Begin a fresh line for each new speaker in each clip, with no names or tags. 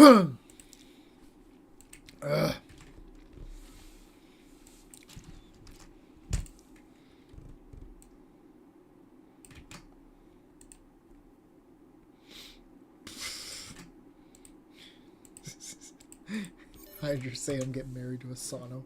I just say I'm getting married to a Sano.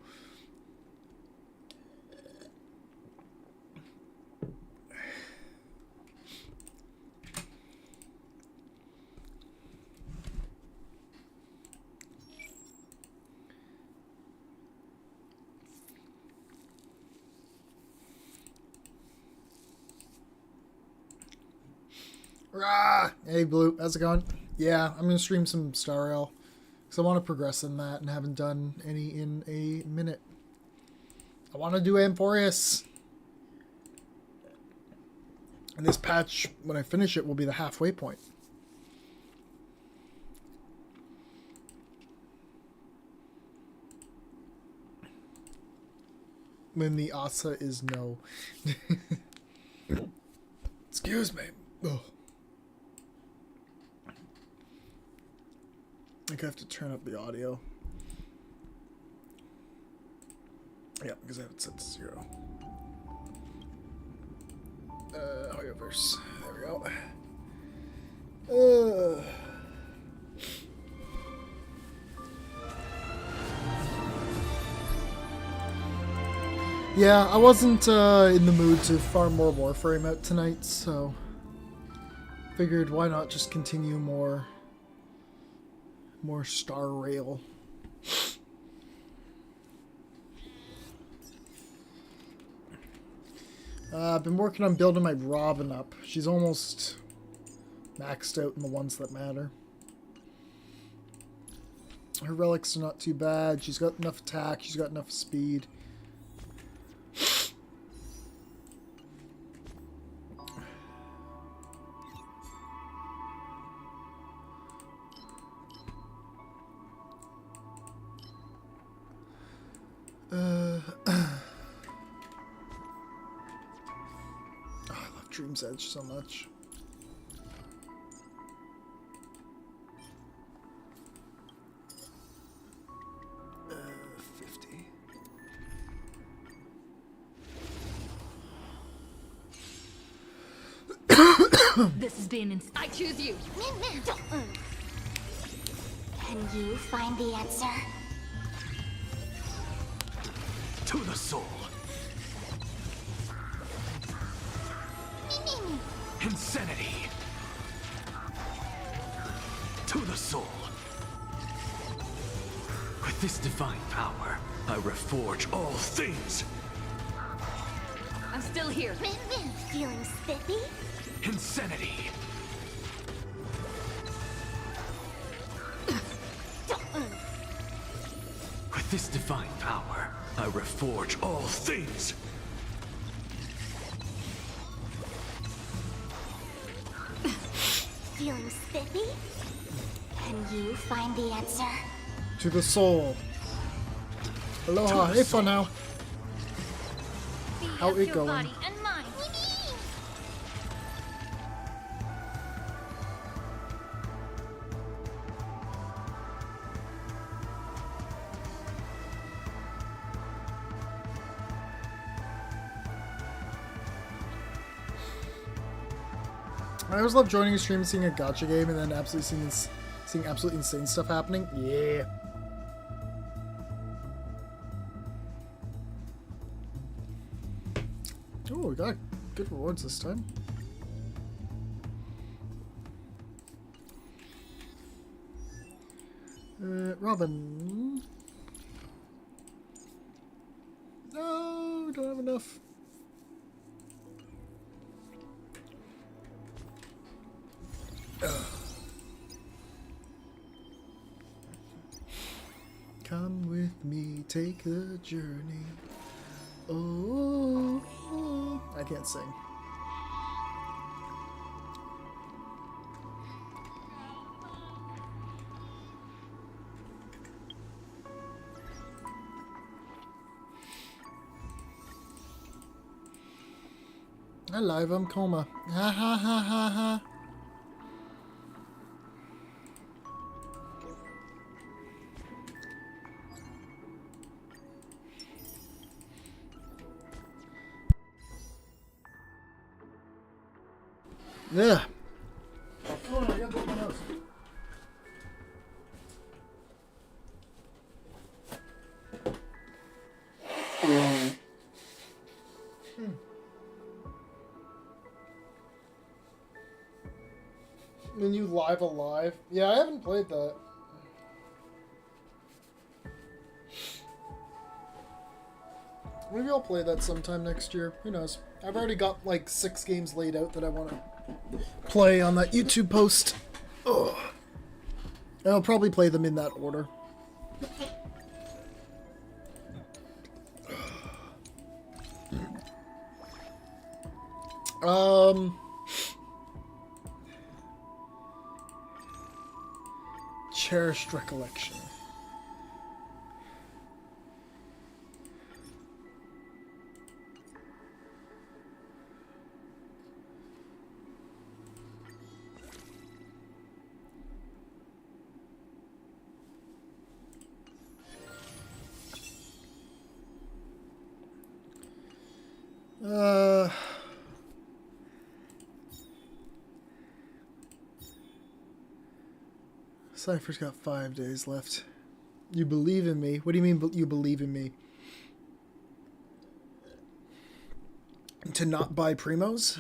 Rah! Hey Blue, how's it going? Yeah, I'm gonna stream some Star Rail because I want to progress in that and haven't done any in a minute. I want to do Amphorius, and this patch, when I finish it, will be the halfway point. When the Asa is no. Excuse me. Ugh. I think I have to turn up the audio. Yeah, because I have it set to 0. Audioverse. There we go. Yeah, I wasn't in the mood to farm more Warframe out tonight, so figured why not just continue more Star Rail. I've been working on building my Robin up. She's almost maxed out in the ones that matter. Her relics are not too bad. She's got enough attack. She's got enough speed. Dream's Edge so much. Uh, 50.
This has been I choose you.
Can you find the answer?
To the soul. Insanity. To the soul. With this divine power, I reforge all things.
I'm still here.
Feeling spiffy?
Insanity. With this divine power, I reforge all things.
Feeling spiffy? Can you find the answer?
To the soul. Aloha, hey for now. How it going?
Body and mind.
I always love joining a stream and seeing a gacha game and then absolutely seeing absolutely insane stuff happening. Yeah. Oh, we got good rewards this time. Robin. No, we don't have enough. Come with me, take the journey. Oh, I can't sing. Alive, I'm coma. Ha ha ha ha ha. Yeah. Oh, I gotta blow my nose. When you live alive? Yeah, I haven't played that. Maybe I'll play that sometime next year. Who knows? I've already got like 6 games laid out that I want to play on that YouTube post. Ugh. And I'll probably play them in that order. Cherished recollection. Cypher's got 5 days left. You believe in me? What do you mean you believe in me? To not buy primos?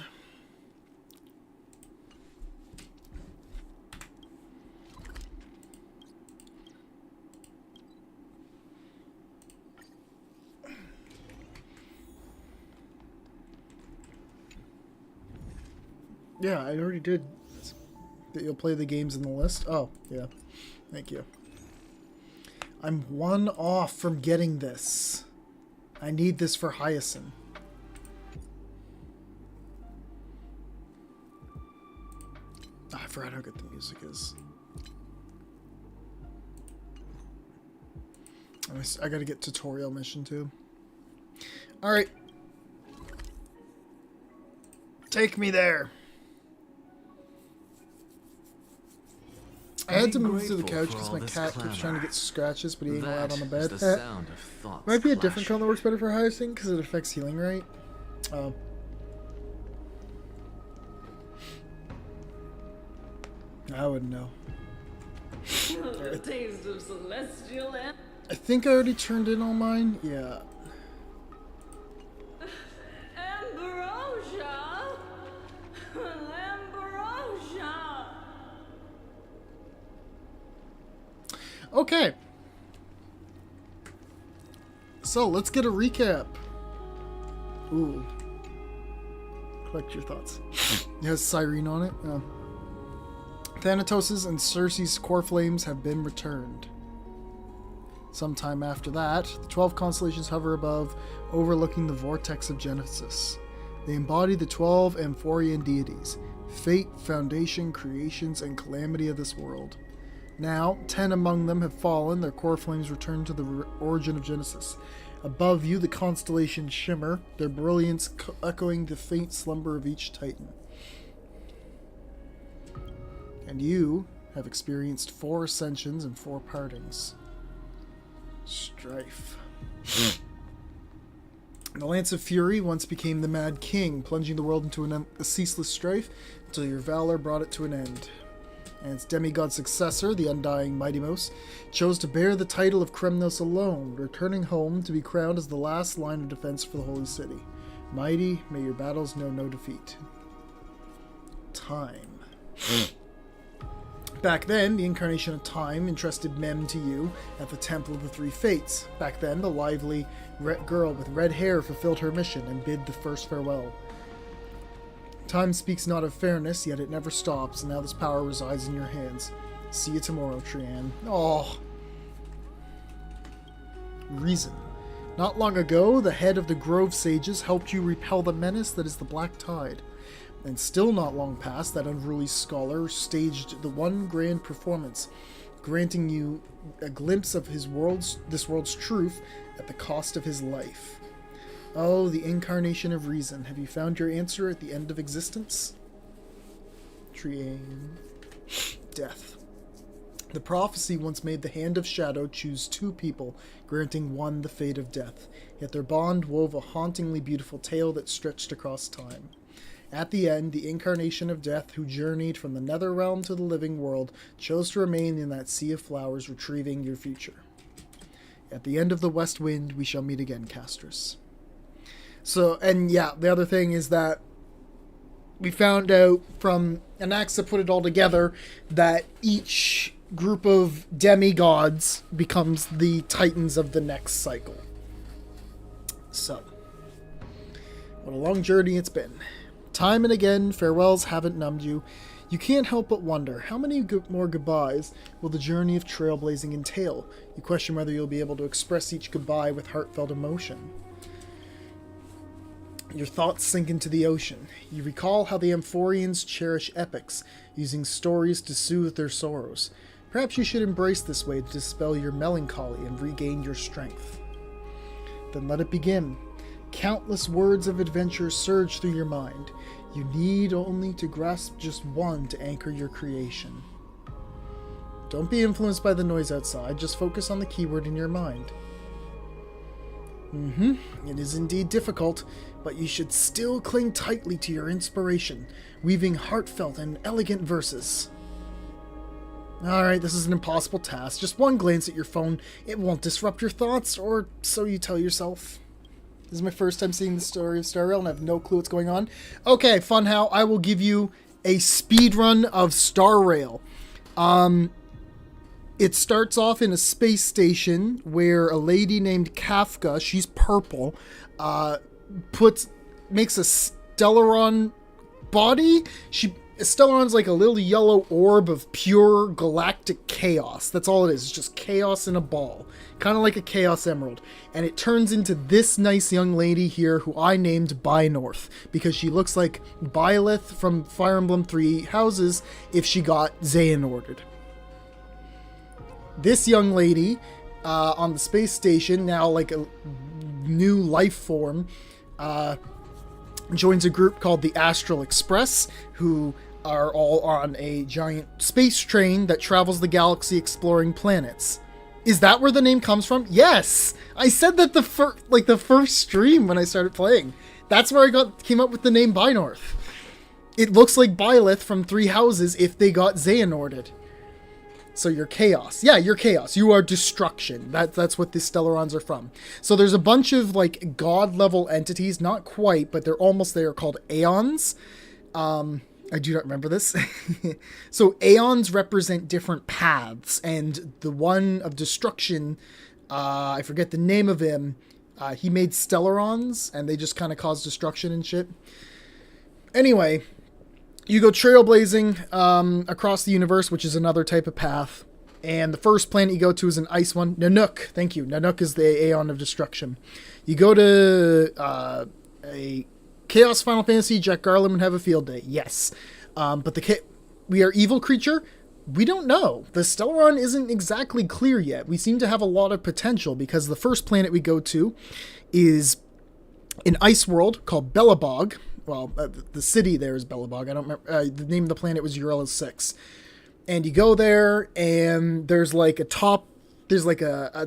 Yeah, I already did. That you'll play the games in the list? Oh, yeah. Thank you. I'm 1 off from getting this. I need this for Hyacinth. Oh, I forgot how good the music is. I gotta get tutorial mission too. Alright. Take me there. I had to move to the couch because my cat keeps trying to get scratches, but he ain't allowed on the bed. Might be a different color that works better for Hyacinth because it affects healing rate. Oh. I wouldn't know.
The taste of celestial and
I think I already turned in all mine. Yeah.
ambrosia. Ambrosia.
Okay. So let's get a recap. Ooh. Collect your thoughts. It has Cyrene on it. Oh. Thanatos' and Circe's core flames have been returned. Sometime after that, the 12 constellations hover above, overlooking the vortex of Genesis. They embody the 12 Amphorian deities, fate, foundation, creations, and calamity of this world. Now, 10 among them have fallen, their core flames return to the origin of Genesis. Above you, the constellations shimmer, their brilliance echoing the faint slumber of each titan. And you have experienced 4 ascensions and 4 partings. Strife. The Lance of Fury once became the Mad King, plunging the world into a ceaseless strife until your valor brought it to an end. And its demigod successor, the undying Mightymost, chose to bear the title of Kremnos alone, returning home to be crowned as the last line of defense for the Holy City. Mighty, may your battles know no defeat. Time. Back then, the incarnation of Time entrusted Mem to you at the Temple of the Three Fates. Back then, the lively girl with red hair fulfilled her mission and bid the first farewell. Time speaks not of fairness, yet it never stops, and now this power resides in your hands. See you tomorrow, Trianne. Oh. Reason. Not long ago, the head of the Grove Sages helped you repel the menace that is the Black Tide. And still not long past, that unruly scholar staged the one grand performance, granting you a glimpse of this world's truth at the cost of his life. Oh, the incarnation of reason. Have you found your answer at the end of existence? Triane. Death. The prophecy once made the Hand of Shadow choose 2 people, granting one the fate of death. Yet their bond wove a hauntingly beautiful tale that stretched across time. At the end, the incarnation of death who journeyed from the nether realm to the living world chose to remain in that sea of flowers, retrieving your future. At the end of the west wind, we shall meet again, Castris. So, and yeah, the other thing is that we found out from Anaxa put it all together that each group of demigods becomes the titans of the next cycle. So, what a long journey it's been. Time and again, farewells haven't numbed you. You can't help but wonder, how many more goodbyes will the journey of trailblazing entail? You question whether you'll be able to express each goodbye with heartfelt emotion. Your thoughts sink into the ocean. You recall how the Amphorians cherish epics, using stories to soothe their sorrows. Perhaps you should embrace this way to dispel your melancholy and regain your strength. Then let it begin. Countless words of adventure surge through your mind. You need only to grasp just one to anchor your creation. Don't be influenced by the noise outside, just focus on the keyword in your mind. It is indeed difficult, but you should still cling tightly to your inspiration, weaving heartfelt and elegant verses. Alright, this is an impossible task. Just one glance at your phone, it won't disrupt your thoughts, or so you tell yourself. This is my first time seeing the story of Star Rail, and I have no clue what's going on. Okay, FunHow, I will give you a speedrun of Star Rail. It starts off in a space station where a lady named Kafka, she's purple, makes a Stellaron body. Stellaron's like a little yellow orb of pure galactic chaos. That's all it is. It's just chaos in a ball. Kind of like a Chaos Emerald. And it turns into this nice young lady here who I named Bynorth, because she looks like Byleth from Fire Emblem Three Houses if she got Xehanorted. This young lady on the space station, now like a new life form, joins a group called the Astral Express, who are all on a giant space train that travels the galaxy exploring planets. Is that where the name comes from? Yes! I said that the first stream when I started playing. That's where I came up with the name Bynorth. It looks like Byleth from Three Houses if they got Xehanorted. So you're chaos. Yeah, you're chaos. You are destruction. That's what the Stellarons are from. So there's a bunch of like god-level entities, not quite, but they're almost there, called Aeons. I do not remember this. So Aeons represent different paths, and the one of destruction, I forget the name of him, he made Stellarons, and they just kind of cause destruction and shit. Anyway, you go trailblazing across the universe, which is another type of path. And the first planet you go to is an ice one. Nanook. Thank you. Nanook is the Aeon of Destruction. You go to a Chaos Final Fantasy. Jack Garland would have a field day. Yes. But we are evil creature. We don't know. The Stellaron isn't exactly clear yet. We seem to have a lot of potential because the first planet we go to is an ice world called Belobog. Well, the city there is Belobog. I don't remember. The name of the planet was Urella 6. And you go there, and there's like a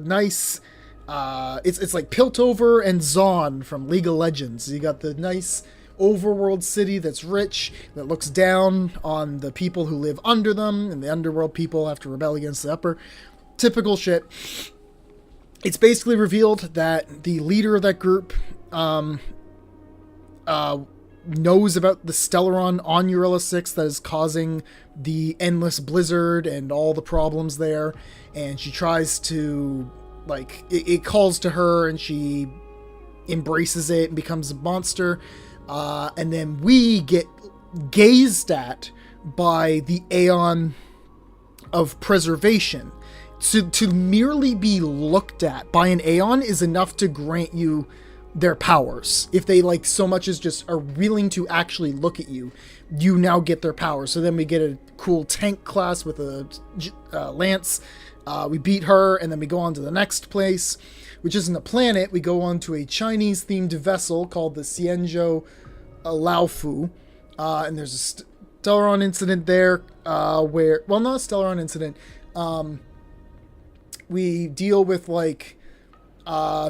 nice, it's like Piltover and Zaun from League of Legends. You got the nice overworld city that's rich, that looks down on the people who live under them, and the underworld people have to rebel against the upper. Typical shit. It's basically revealed that the leader of that group, knows about the Stellaron on Urella 6 that is causing the endless blizzard and all the problems there, and she tries to, like, it calls to her, and she embraces it and becomes a monster, and then we get gazed at by the Aeon of Preservation. To merely be looked at by an Aeon is enough to grant you their powers. If they like so much as just are willing to actually look at you, you now get their powers. So then we get a cool tank class with a lance. We beat her, and then we go on to the next place, which isn't a planet. We go on to a Chinese themed vessel called the Xianzhou Laofu, and there's a Stellaron incident there where, well, not a Stellaron incident. We deal with like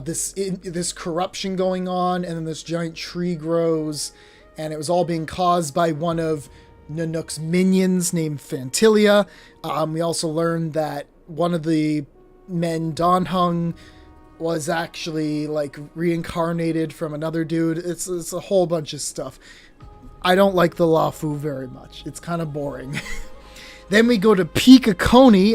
this corruption going on, and then this giant tree grows, and it was all being caused by one of Nanook's minions named Fantilia. We also learned that one of the men, Donhung, was actually like reincarnated from another dude. It's a whole bunch of stuff. I don't like the Lafu very much. It's kind of boring. Then we go to Penacony,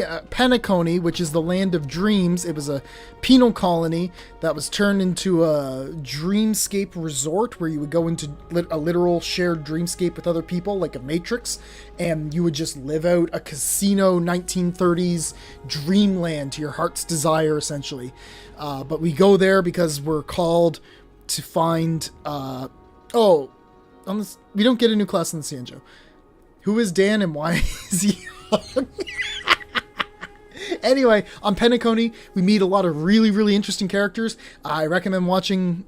which is the land of dreams. It was a penal colony that was turned into a dreamscape resort where you would go into a literal shared dreamscape with other people, like a Matrix, and you would just live out a casino 1930s dreamland to your heart's desire, essentially. But we go there because we're called to find... we don't get a new class in the Sanjo. Who is Dan and why is he young? Anyway, on Penacony, we meet a lot of really, really interesting characters. I recommend watching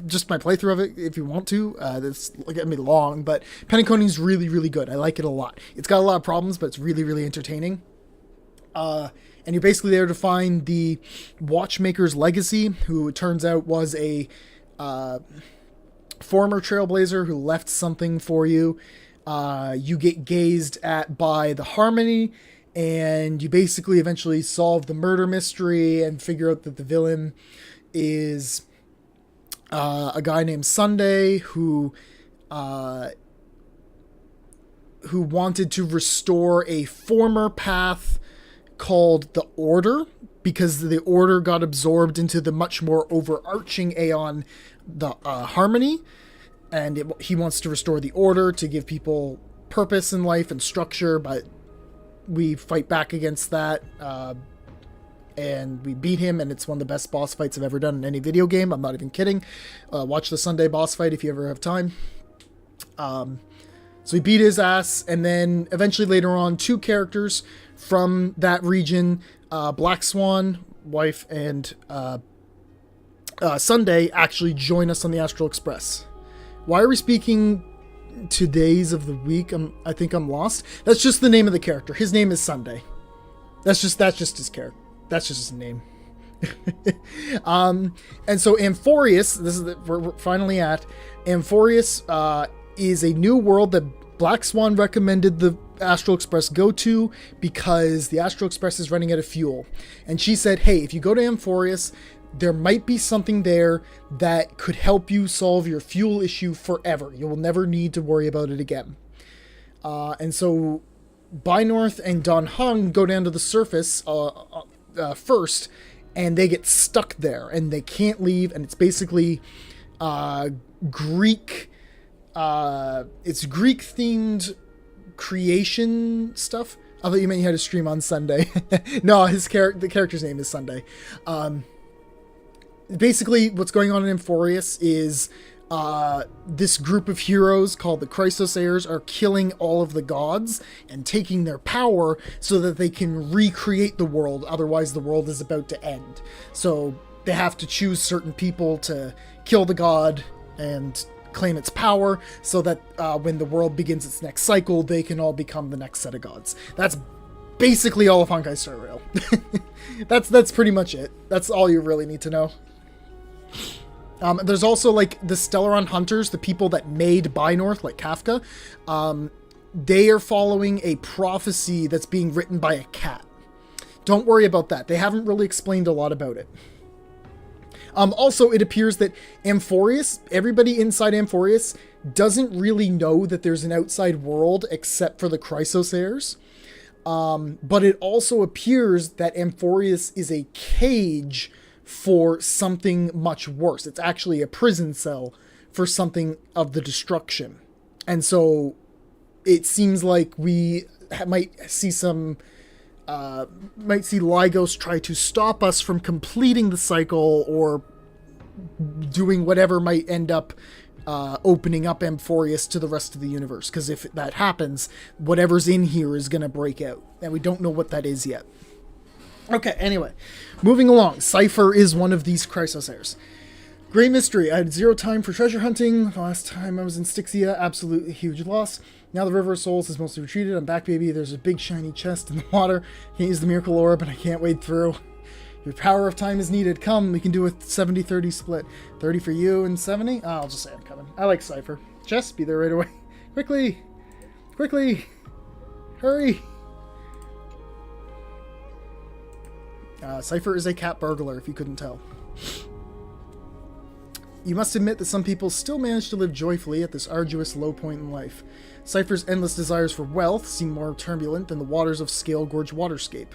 just my playthrough of it if you want to. It's going to be long, but Penacony's really, really good. I like it a lot. It's got a lot of problems, but it's really, really entertaining. And you're basically there to find the Watchmaker's Legacy, who it turns out was a former Trailblazer who left something for you. You get gazed at by the Harmony, and you basically eventually solve the murder mystery and figure out that the villain is a guy named Sunday who wanted to restore a former path called the Order, because the Order got absorbed into the much more overarching Aeon, the Harmony. And he wants to restore the Order to give people purpose in life and structure, but we fight back against that, and we beat him, and it's one of the best boss fights I've ever done in any video game. I'm not even kidding. Watch the Sunday boss fight if you ever have time. So we beat his ass, and then eventually later on, 2 characters from that region, Black Swan, wife, and Sunday, actually join us on the Astral Express. Why are we speaking to days of the week? I think I'm lost. That's just the name of the character. His name is Sunday. That's just his character. That's just his name. And so Amphorius, this is we're finally at. Amphorius is a new world that Black Swan recommended the Astral Express go to because the Astral Express is running out of fuel. And she said, hey, if you go to Amphorius, there might be something there that could help you solve your fuel issue forever. You will never need to worry about it again. And so Bynorth and Donhung go down to the surface first, and they get stuck there, and they can't leave, and it's basically Greek... it's Greek-themed creation stuff. I thought you meant you had a stream on Sunday. No, the character's name is Sunday. Basically, what's going on in Amphorius is this group of heroes called the Chrysosayers are killing all of the gods and taking their power so that they can recreate the world. Otherwise, the world is about to end. So they have to choose certain people to kill the god and claim its power so that when the world begins its next cycle, they can all become the next set of gods. That's basically all of Honkai Star Rail. That's pretty much it. That's all you really need to know. There's also like the Stellaron Hunters, the people that made Bynorth, like Kafka. They are following a prophecy that's being written by a cat. Don't worry about that. They haven't really explained a lot about it. Also, it appears that Amphorius, everybody inside Amphorius, doesn't really know that there's an outside world except for the Chrysosayers. But it also appears that Amphorius is a cage for something much worse. It's actually a prison cell for something of the destruction. And so it seems like we might see Lygos try to stop us from completing the cycle or doing whatever might end up opening up Amphorius to the rest of the universe. Because if that happens, whatever's in here is going to break out. And we don't know what that is yet. Okay, anyway. Moving along. Cypher is one of these Chrysosayers. Great mystery. I had 0 time for treasure hunting. The last time I was in Styxia, absolutely huge loss. Now the River of Souls is mostly retreated. I'm back, baby. There's a big shiny chest in the water. Can't use the Miracle Orb, but I can't wade through. Your power of time is needed. Come, we can do a 70-30 split. 30 for you and 70? Oh, I'll just say I'm coming. I like Cypher. Jess, be there right away. Quickly! Quickly! Hurry! Cypher is a cat burglar, if you couldn't tell. You must admit that some people still manage to live joyfully at this arduous low point in life. Cypher's endless desires for wealth seem more turbulent than the waters of Scale Gorge Waterscape.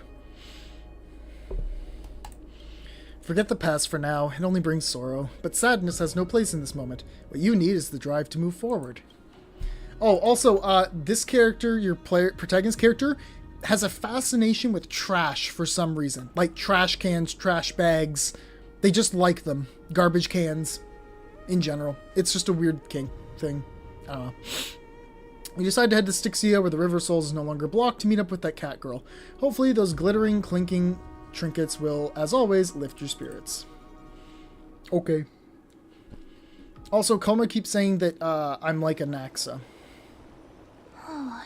Forget the past for now, it only brings sorrow, but sadness has no place in this moment. What you need is the drive to move forward. Oh, also, this character, your protagonist character, has a fascination with trash for some reason. Like trash cans, trash bags. They just like them. Garbage cans, in general. It's just a weird thing. I don't know. You decide to head to Styxia, where the River of Souls is no longer blocked, to meet up with that cat girl. Hopefully those glittering, clinking trinkets will, as always, lift your spirits. Okay. Also, Koma keeps saying that I'm like a Naxa.
Oh,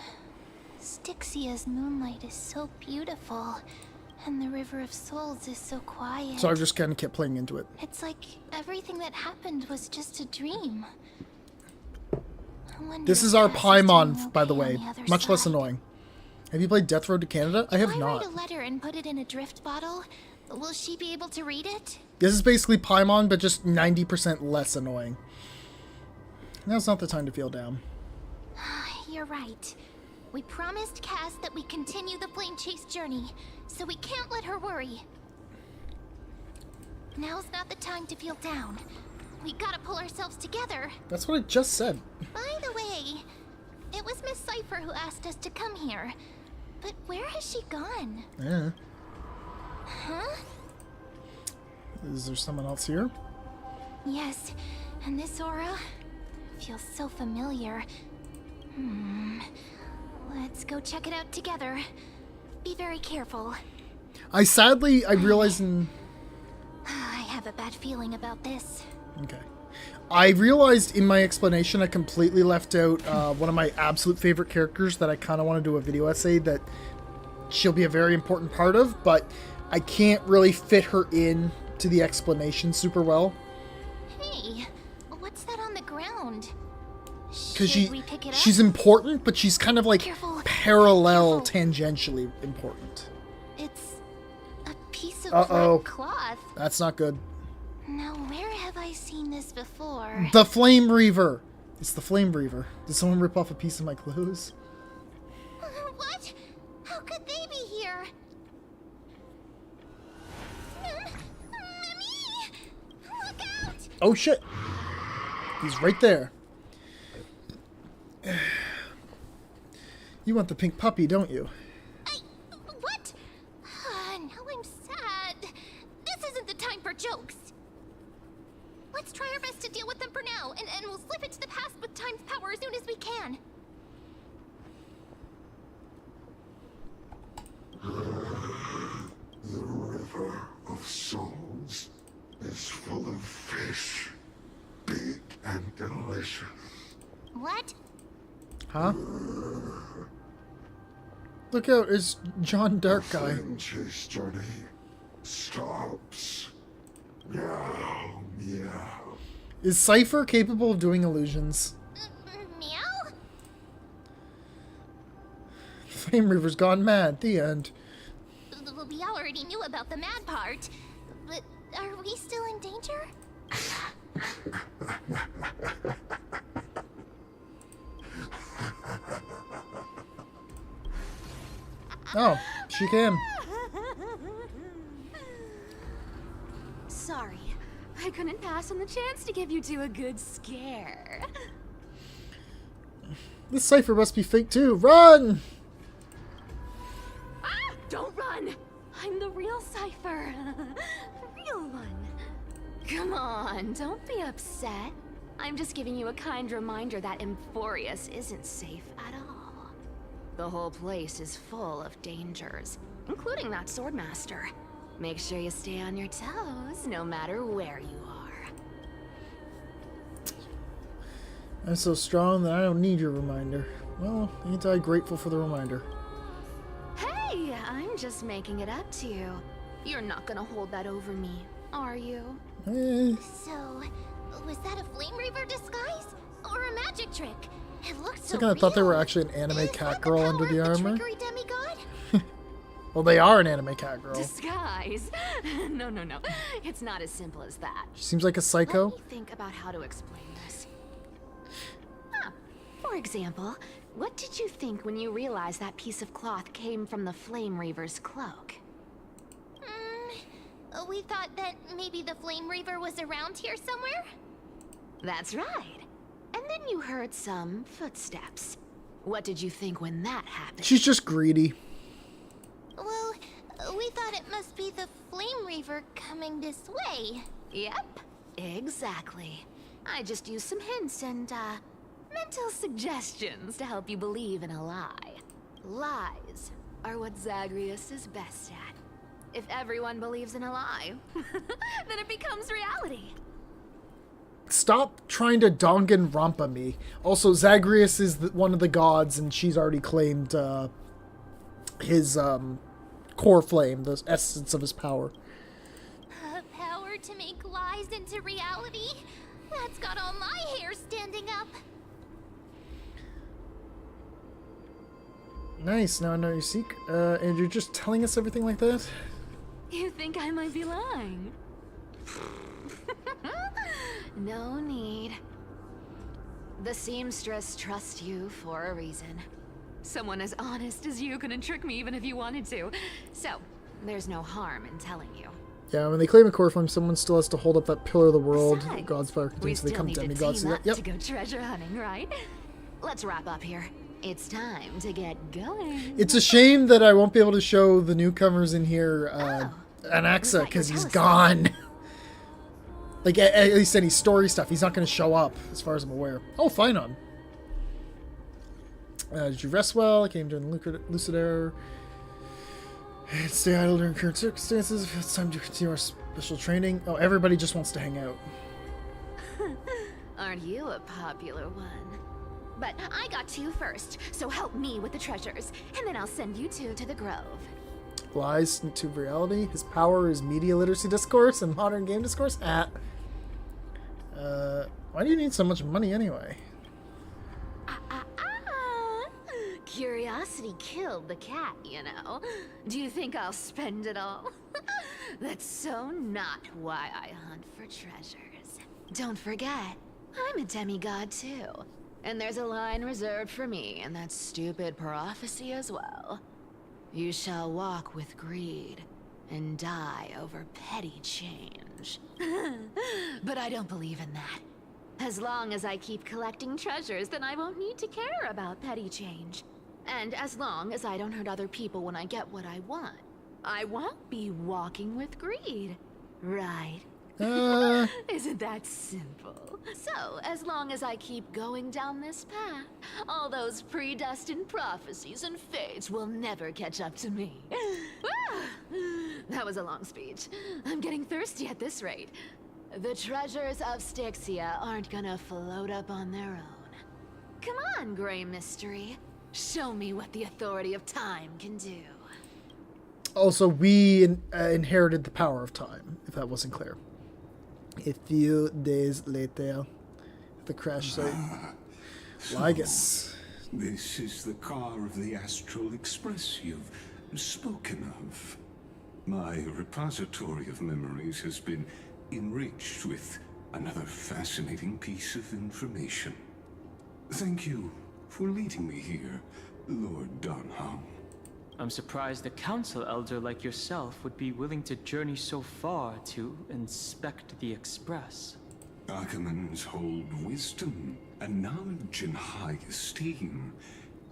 Styxia's moonlight is so beautiful, and the River of Souls is so quiet.
So I just kind of kept playing into it.
It's like everything that happened was just a dream.
This is our Paimon, by the way. Much less annoying. Have you played Death Road to Canada? I have
If I
not.
write a letter and put it in a drift bottle, will she be able to read it?
This is basically Paimon, but just 90% less annoying. Now's not the time to feel down.
You're right. We promised Cass that we continue the flame chase journey, so we can't let her worry. Now's not the time to feel down. We gotta pull ourselves together.
That's what I just said.
By the way, it was Miss Cypher who asked us to come here. But where has she gone?
Yeah.
Huh?
Is there someone else here?
Yes, and this aura feels so familiar. Let's go check it out together. Be very careful.
I realized in...
I have a bad feeling about this.
Okay. I realized in my explanation I completely left out one of my absolute favorite characters that I kind of want to do a video essay that she'll be a very important part of, but I can't really fit her in to the explanation super well.
Hey, what's that on the ground?
Because
Should we pick it up?
she's important, but she's kind of like
Careful.
parallel,
Careful.
tangentially important.
It's a piece of
Uh-oh.
black cloth.
That's not good.
Now, where have I seen this before?
The Flame Reaver! It's the Flame Reaver. Did someone rip off a piece of my clothes?
What? How could they be here? Mimi! Look out!
Oh shit! He's right there. You want the pink puppy, don't you?
What? Now I'm sad. This isn't the time for jokes. Let's try our best to deal with them for now, and we'll slip into the past with time's power as soon as we can.
The River of Souls is full of fish, big and delicious.
What?
Huh? Look out, it's John Dark Guy.
Flame chase journey stops. Meow, meow.
Is Cypher capable of doing illusions?
Meow?
Flame Reaver's gone mad. The end.
We already knew about the mad part, but are we still in danger?
Oh, she can.
Sorry, I couldn't pass on the chance to give you two a good scare.
This Cypher must be fake too. Run!
Ah, don't run! I'm the real Cypher. The real one. Come on, don't be upset. I'm just giving you a kind reminder that Emphorius isn't safe at all. The whole place is full of dangers, including that swordmaster. Make sure you stay on your toes, no matter where you are.
I'm so strong that I don't need your reminder. Well, ain't I grateful for the reminder.
Hey, I'm just making it up to you. You're not gonna hold that over me, are you?
Eh,
So, was that a Flame Reaver disguise? Or a magic trick. It looks
I
so
kind of thought they were
real.
actually an anime
Is
cat
that the
girl
power
under
of
the armor.
trickery demigod?
Well, they are an anime cat girl.
Disguise? No, no, no. It's not as simple as that.
She seems like a psycho.
Let me think about how to explain this. For example, what did you think when you realized that piece of cloth came from the Flame Reaver's cloak?
We thought that maybe the Flame Reaver was around here somewhere?
That's right. And then you heard some footsteps. What did you think when that happened?
She's just greedy.
Well, we thought it must be the Flame Reaver coming this way.
Yep, exactly. I just used some hints and, mental suggestions to help you believe in a lie. Lies are what Zagreus is best at. If everyone believes in a lie, then it becomes reality.
Stop trying to Danganronpa me. Also, Zagreus is one of the gods, and she's already claimed his core flame, the essence of his power.
Power to make lies into reality? That's got all my hair standing up.
Nice, now I know you seek. And you're just telling us everything like that?
You think I might be lying? No need. The seamstress trusts you for a reason. Someone as honest as you couldn't trick me even if you wanted to. So, there's no harm in telling you.
Yeah, when they claim a core flame, someone still has to hold up that pillar of the world.
Besides,
God's power
we
contains, so they
still
become
need to
demigods.
team up
Yep.
to go treasure hunting, right? Let's wrap up here. It's time to get going.
It's a shame that I won't be able to show the newcomers in here
Was
Anaxa
that
because
your
he's
telescope?
gone. Like, at least any story stuff. He's not going to show up, as far as I'm aware. Oh, fine on. Did you rest well? I came during the lucid era. And stay idle during current circumstances. If it's time to continue our special training. Oh, everybody just wants to hang out.
Aren't you a popular one? But I got to you first, so help me with the treasures, and then I'll send you two to the grove.
Lies into reality. His power is media literacy discourse and modern game discourse. Why do you need so much money anyway?
Curiosity killed the cat, you know. Do you think I'll spend it all? That's so not why I hunt for treasures. Don't forget, I'm a demigod too. And there's a line reserved for me in that stupid prophecy as well. You shall walk with greed and die over petty change. But I don't believe in that. As long as I keep collecting treasures, then I won't need to care about petty change. And as long as I don't hurt other people when I get what I want, I won't be walking with greed. Right? Isn't that simple? So, as long as I keep going down this path, all those predestined prophecies and fates will never catch up to me. That was a long speech. I'm getting thirsty at this rate. The treasures of Styxia aren't gonna float up on their own. Come on, Grey Mystery. Show me what the authority of time can do.
Also, we inherited the power of time, if that wasn't clear. A few days later, the crash site. Lygus.
This is the car of the Astral Express you've spoken of. My repository of memories has been enriched with another fascinating piece of information. Thank you for leading me here, Lord Donham.
I'm surprised a council elder like yourself would be willing to journey so far to inspect the Express.
Archimans hold wisdom and knowledge in high esteem.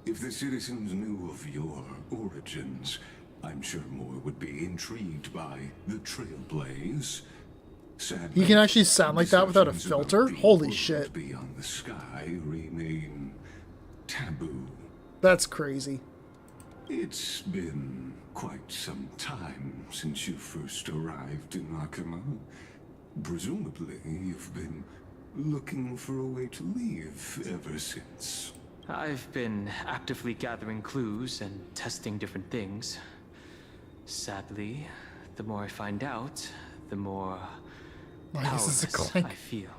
If the citizens knew of your origins, I'm sure more would be intrigued by the Trailblaze. Sadly,
You can actually sound like that without a
discussions about
filter?
the
Holy
world
shit.
Beyond the sky remain taboo.
That's crazy.
It's been quite some time since you first arrived in Akima. Presumably, you've been looking for a way to leave ever since.
I've been actively gathering clues and testing different things. Sadly, the more I find out, the more
Lygus is a
powerless
clank.
I feel.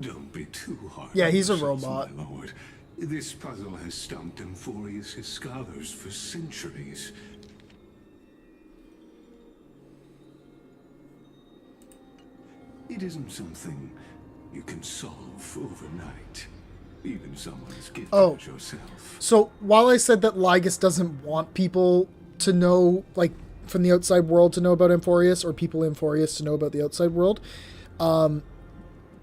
Don't be too hard.
Yeah,
on
he's a
yourselves,
robot.
my lord. This puzzle has stumped Emphorius' scholars for centuries. It isn't something you can solve overnight. Even someone as gifted as yourself.
So while I said that Lygus doesn't want people to know, like, from the outside world to know about Emphorius, or people in Emphorius to know about the outside world,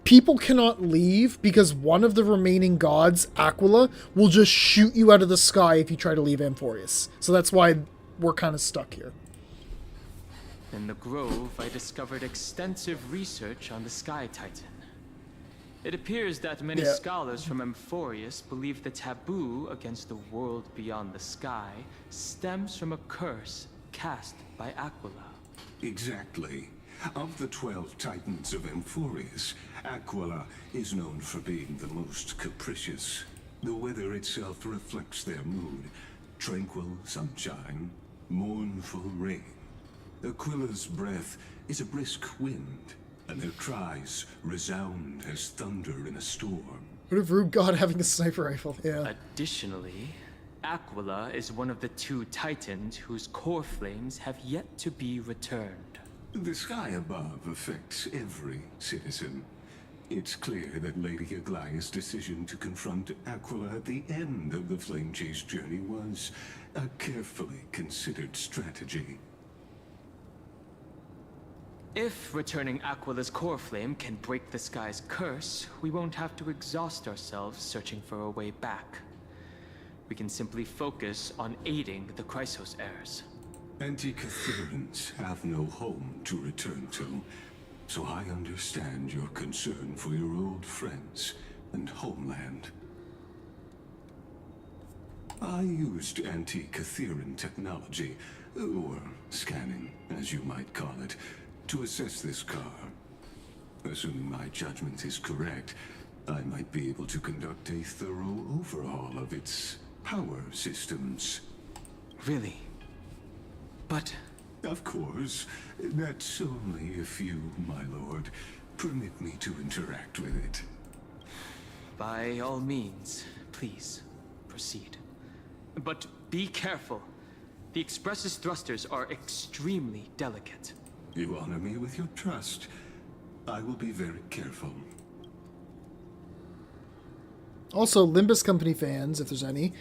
people cannot leave because one of the remaining gods, Aquila, will just shoot you out of the sky if you try to leave Emphorius. So that's why we're kind of stuck here.
In the Grove, I discovered extensive research on the Sky Titan. It appears that many scholars from Emphorius believe the taboo against the world beyond the sky stems from a curse cast by Aquila.
Exactly. Of the 12 titans of Emphorius, Aquila is known for being the most capricious. The weather itself reflects their mood. Tranquil sunshine, mournful rain. Aquila's breath is a brisk wind, and their cries resound as thunder in a storm.
What a rude god having a sniper rifle, yeah.
Additionally, Aquila is one of the 2 titans whose core flames have yet to be returned.
The sky above affects every citizen. It's clear that Lady Aglaya's decision to confront Aquila at the end of the Flame Chase journey was a carefully considered strategy.
If returning Aquila's core flame can break the sky's curse, we won't have to exhaust ourselves searching for a way back. We can simply focus on aiding the Chrysos heirs.
Anti-Catherians have no home to return to, so I understand your concern for your old friends and homeland. I used anti-Catherian technology, or scanning, as you might call it, to assess this car. Assuming my judgment is correct, I might be able to conduct a thorough overhaul of its power systems.
Really? But...
Of course. That's only if you, my lord, permit me to interact with it.
by all means, please, proceed. But be careful. The Express's thrusters are extremely delicate.
You honor me with your trust. I will be very careful.
Also, Limbus Company fans, if there's any,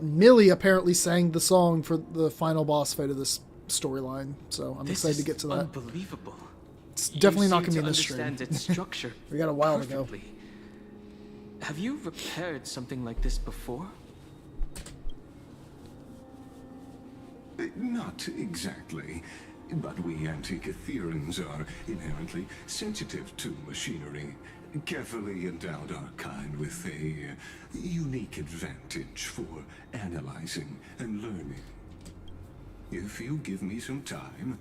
Millie apparently sang the song for the final boss fight of this storyline, so I'm excited to get to that.
Unbelievable.
It's definitely not
You
going to
seem
be in this
understand
stream.
its structure.
We got a while to
perfectly.
go.
Have you repaired something like this before?
Not exactly. But we Anti-Catherians are inherently sensitive to machinery. Carefully endowed our kind with a unique advantage for analyzing and learning. If you give me some time,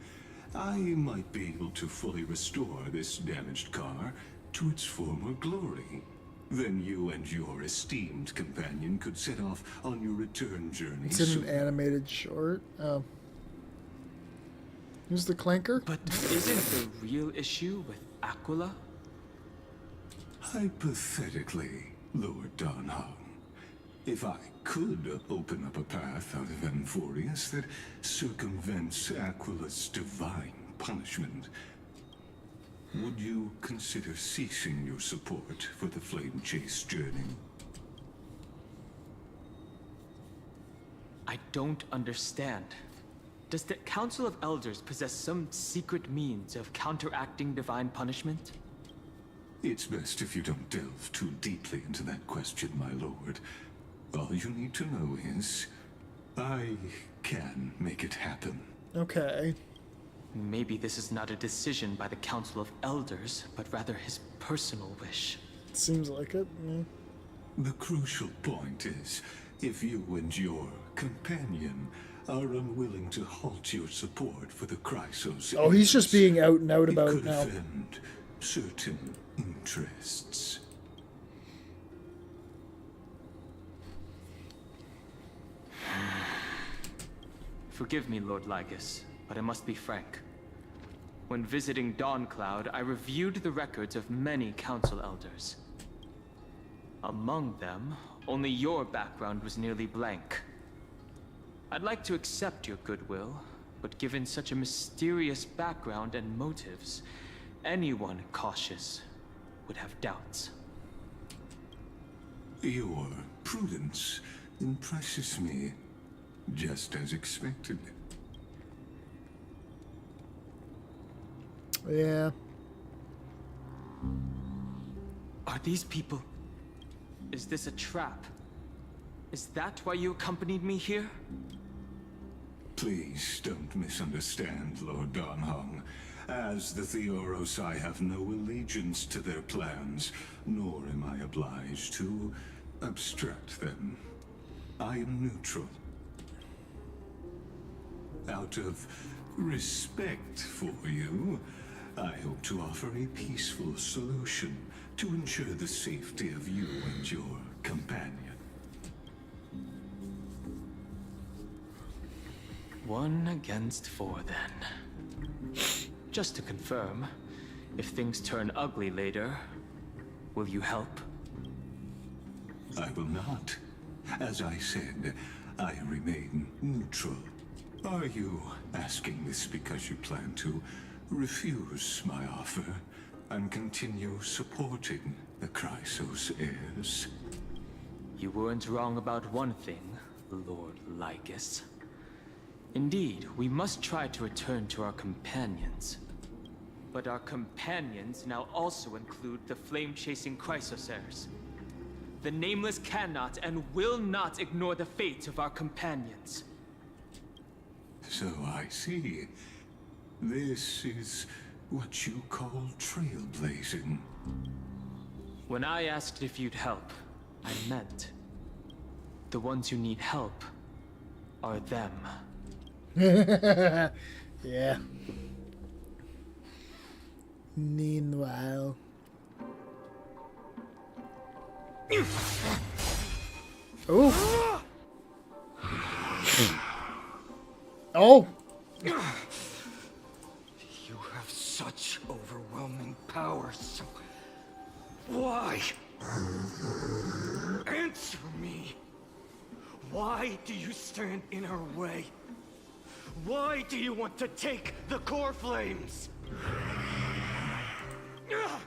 I might be able to fully restore this damaged car to its former glory. Then you and your esteemed companion could set off on your return journey.
It's in an animated short. Oh. Who's the clanker?
But isn't the real issue with Aquila?
Hypothetically, Lord Donhong, if I could open up a path out of Emphorius that circumvents Aquila's divine punishment, would you consider ceasing your support for the Flame Chase journey?
I don't understand. Does the Council of Elders possess some secret means of counteracting divine punishment?
It's best if you don't delve too deeply into that question, my lord. All you need to know is, I can make it happen.
Okay.
Maybe this is not a decision by the Council of Elders, but rather his personal wish.
Seems like it. Yeah.
The crucial point is, if you and your companion are unwilling to halt your support for the Chrysos...
Oh, he's just being out and out about
it
it
could
now.
offend certain interests.
Forgive me, Lord Lygus, but I must be frank. When visiting Dawncloud, I reviewed the records of many council elders. Among them, only your background was nearly blank. I'd like to accept your goodwill, but given such a mysterious background and motives, anyone cautious would have doubts.
Your prudence impresses me, just as expected.
Yeah.
Are these people... Is this a trap? Is that why you accompanied me here?
Please don't misunderstand, Lord Donhong. As the Theoros, I have no allegiance to their plans, nor am I obliged to obstruct them. I am neutral. Out of respect for you, I hope to offer a peaceful solution to ensure the safety of you and your companion.
1 against 4, then. Just to confirm, if things turn ugly later, will you help?
I will not. As I said, I remain neutral. Are you asking this because you plan to refuse my offer and continue supporting the Chrysos heirs?
You weren't wrong about one thing, Lord Lycus. Indeed, we must try to return to our companions. But our companions now also include the flame-chasing Chrysos heirs. The Nameless cannot and will not ignore the fate of our companions.
So I see. This is what you call trailblazing.
When I asked if you'd help, I meant the ones who need help are them.
Yeah. Meanwhile. Oh. Oh.
You have such overwhelming powers. Why? Answer me. Why do you stand in our way? Why do you want to take the core flames?
Oh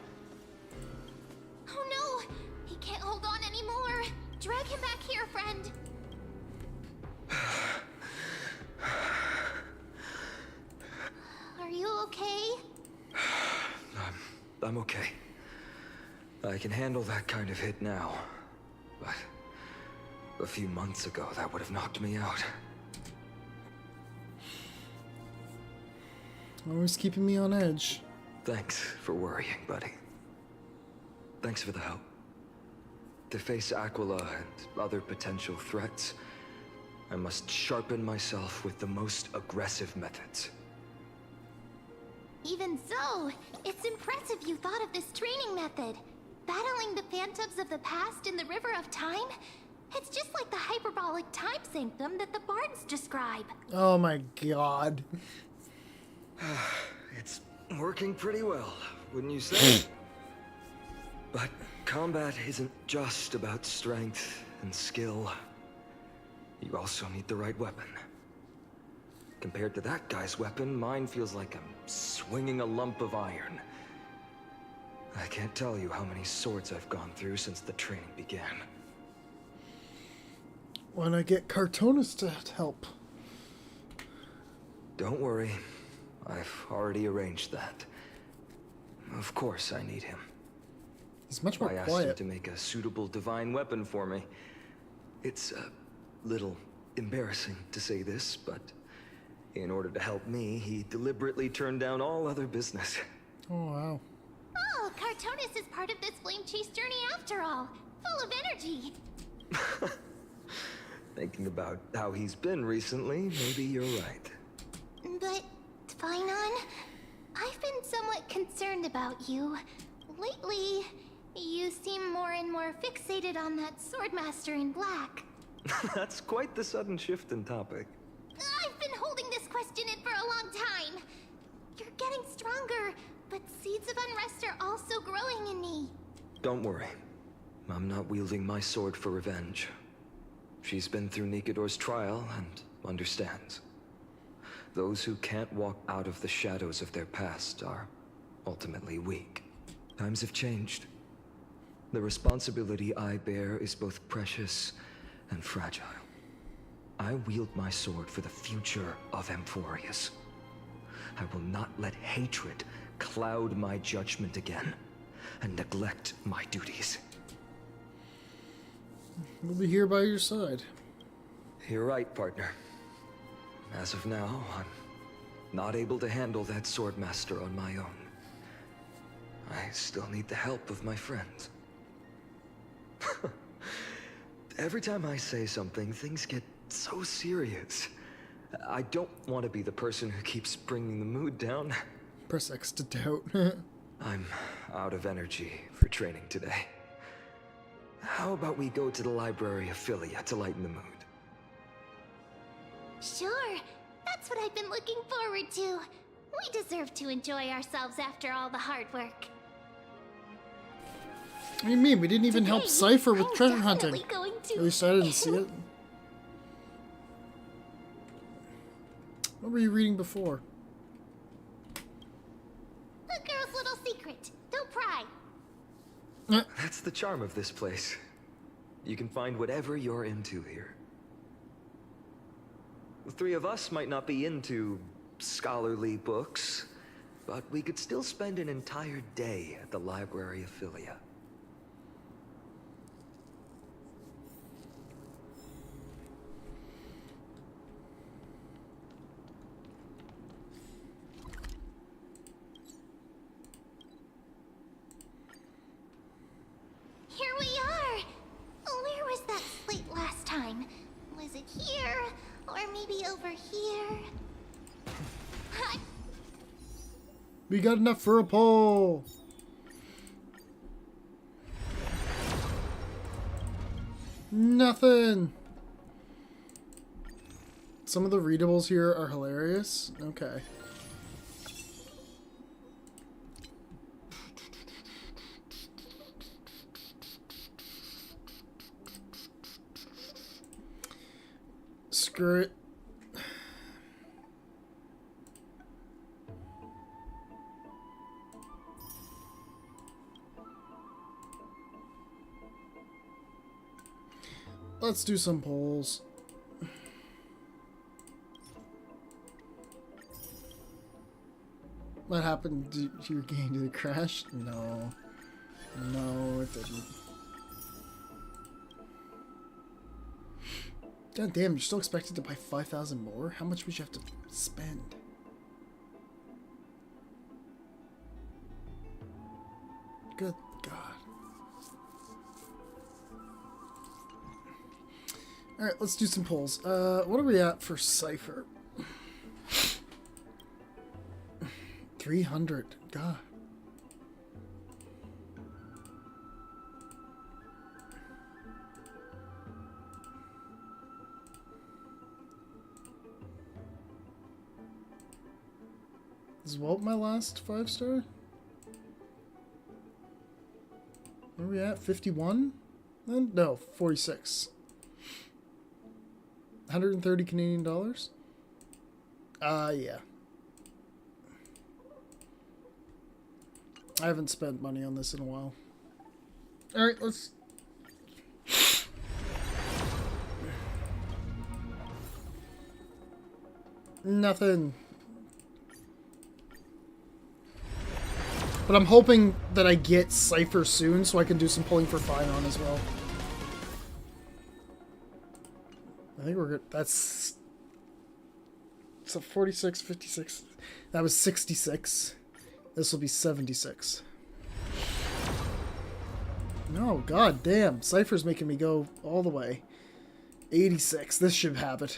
no! He can't hold on anymore. Drag him back here, friend. Are you okay?
I'm okay. I can handle that kind of hit now. But a few months ago, that would have knocked me out.
Always keeping me on edge.
Thanks for worrying, buddy. Thanks for the help. To face Aquila and other potential threats, I must sharpen myself with the most aggressive methods.
Even so, it's impressive you thought of this training method. Battling the phantoms of the past in the River of Time? It's just like the hyperbolic time sanctum that the bards describe.
Oh my god.
It's working pretty well, wouldn't you say? But combat isn't just about strength and skill. You also need the right weapon. Compared to that guy's weapon, mine feels like I'm swinging a lump of iron. I can't tell you how many swords I've gone through since the training began.
Why not get Cartoonist to help?
Don't worry. I've already arranged that. Of course I need him.
He's much more
I asked him
quiet.
to make a suitable divine weapon for me. It's a little embarrassing to say this, but in order to help me, he deliberately turned down all other business.
Oh wow.
Oh, Cartoonist is part of this flame chase journey after all. Full of energy.
Thinking about how he's been recently, maybe you're right.
But, Finon, I've been somewhat concerned about you. Lately, you seem more and more fixated on that Swordmaster in black.
That's quite the sudden shift in topic.
I've been holding this question in for a long time. You're getting stronger, but seeds of unrest are also growing in me.
Don't worry. I'm not wielding my sword for revenge. She's been through Nikador's trial and understands. Those who can't walk out of the shadows of their past are ultimately weak. Times have changed. The responsibility I bear is both precious and fragile. I wield my sword for the future of Amphorius. I will not let hatred cloud my judgment again and neglect my duties.
We'll be here by your side.
You're right, partner. As of now, I'm not able to handle that swordmaster on my own. I still need the help of my friends. Every time I say something, things get so serious. I don't want to be the person who keeps bringing the mood down.
Press X to doubt.
I'm out of energy for training today. How about we go to the library of Philia to lighten the mood?
Sure, that's what I've been looking forward to. We deserve to enjoy ourselves after all the hard work.
What do you mean? We didn't even help
Today,
Cypher with
I'm
treasure
definitely
hunting.
going to-
At least I didn't see it. What were you reading before?
A girl's little secret. Don't pry.
That's the charm of this place. You can find whatever you're into here. The three of us might not be into scholarly books, but we could still spend an entire day at the library of Philia.
Here we are! Where was that slate last time? Was it here? Or maybe over here?
We got enough for a poll. Nothing. Some of the readables here are hilarious. Okay. Screw it. Let's do some polls. What happened to your game? Did it crash? No. No, it didn't. God damn, you're still expected to buy 5,000 more? How much would you have to spend? Good God. Alright, let's do some polls. What are we at for Cypher? 300. God. Is Walt my last 5-star? Where are we at? 51? Then? No, 46. 130 Canadian dollars? Yeah. I haven't spent money on this in a while. Alright, let's... Nothing. But I'm hoping that I get Cypher soon so I can do some pulling for Fion as well. I think we're good. That's... So 46, 56. That was 66. This will be 76. No, god damn. Cypher's making me go all the way. 86. This should have it.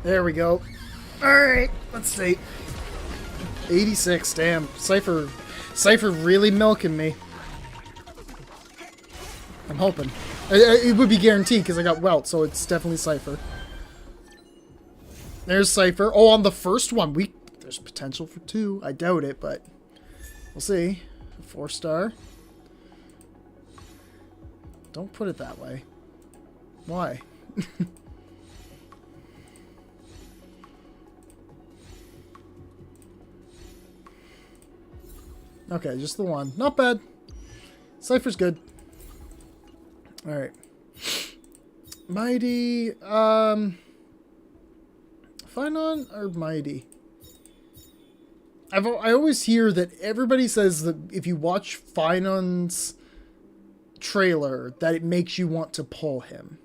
There we go. Alright, let's see. 86, damn. Cypher really milking me. I'm hoping. It would be guaranteed because I got Welt, so it's definitely Cypher. There's Cypher. Oh, on the first one, There's potential for 2. I doubt it, but we'll see. 4-star. Don't put it that way. Why? Okay, just the 1. Not bad. Cypher's good. Alright. Mighty, fuN or Mighty? I always hear that everybody says that if you watch fuN's trailer, that it makes you want to pull him.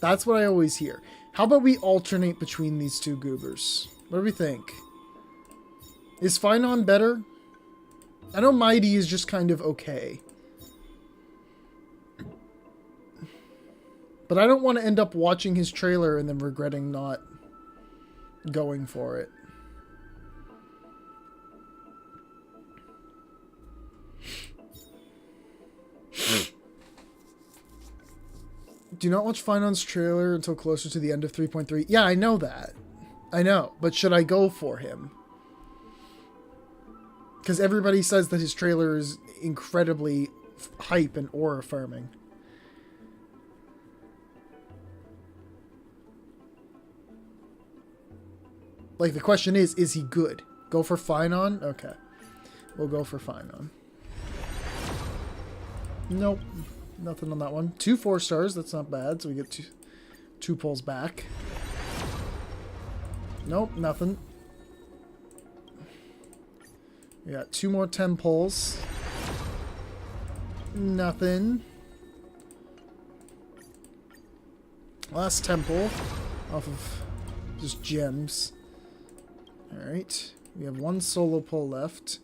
That's what I always hear. How about we alternate between these 2 goobers? What do we think? Is fuN better? I know Mighty is just kind of okay. But I don't want to end up watching his trailer and then regretting not going for it. Do not watch fuN's trailer until closer to the end of 3.3. Yeah, I know that. I know. But should I go for him? Because everybody says that his trailer is incredibly hype and aura affirming. Like, the question is he good? Go for fuN? Okay. We'll go for fuN. Nope. Nothing on that one. 2 4-stars. That's not bad. So we get two pulls back. Nope. Nothing. We got 2 more 10 pulls. Nothing. Last temple. Off of just gems. Alright. We have 1 solo pull left.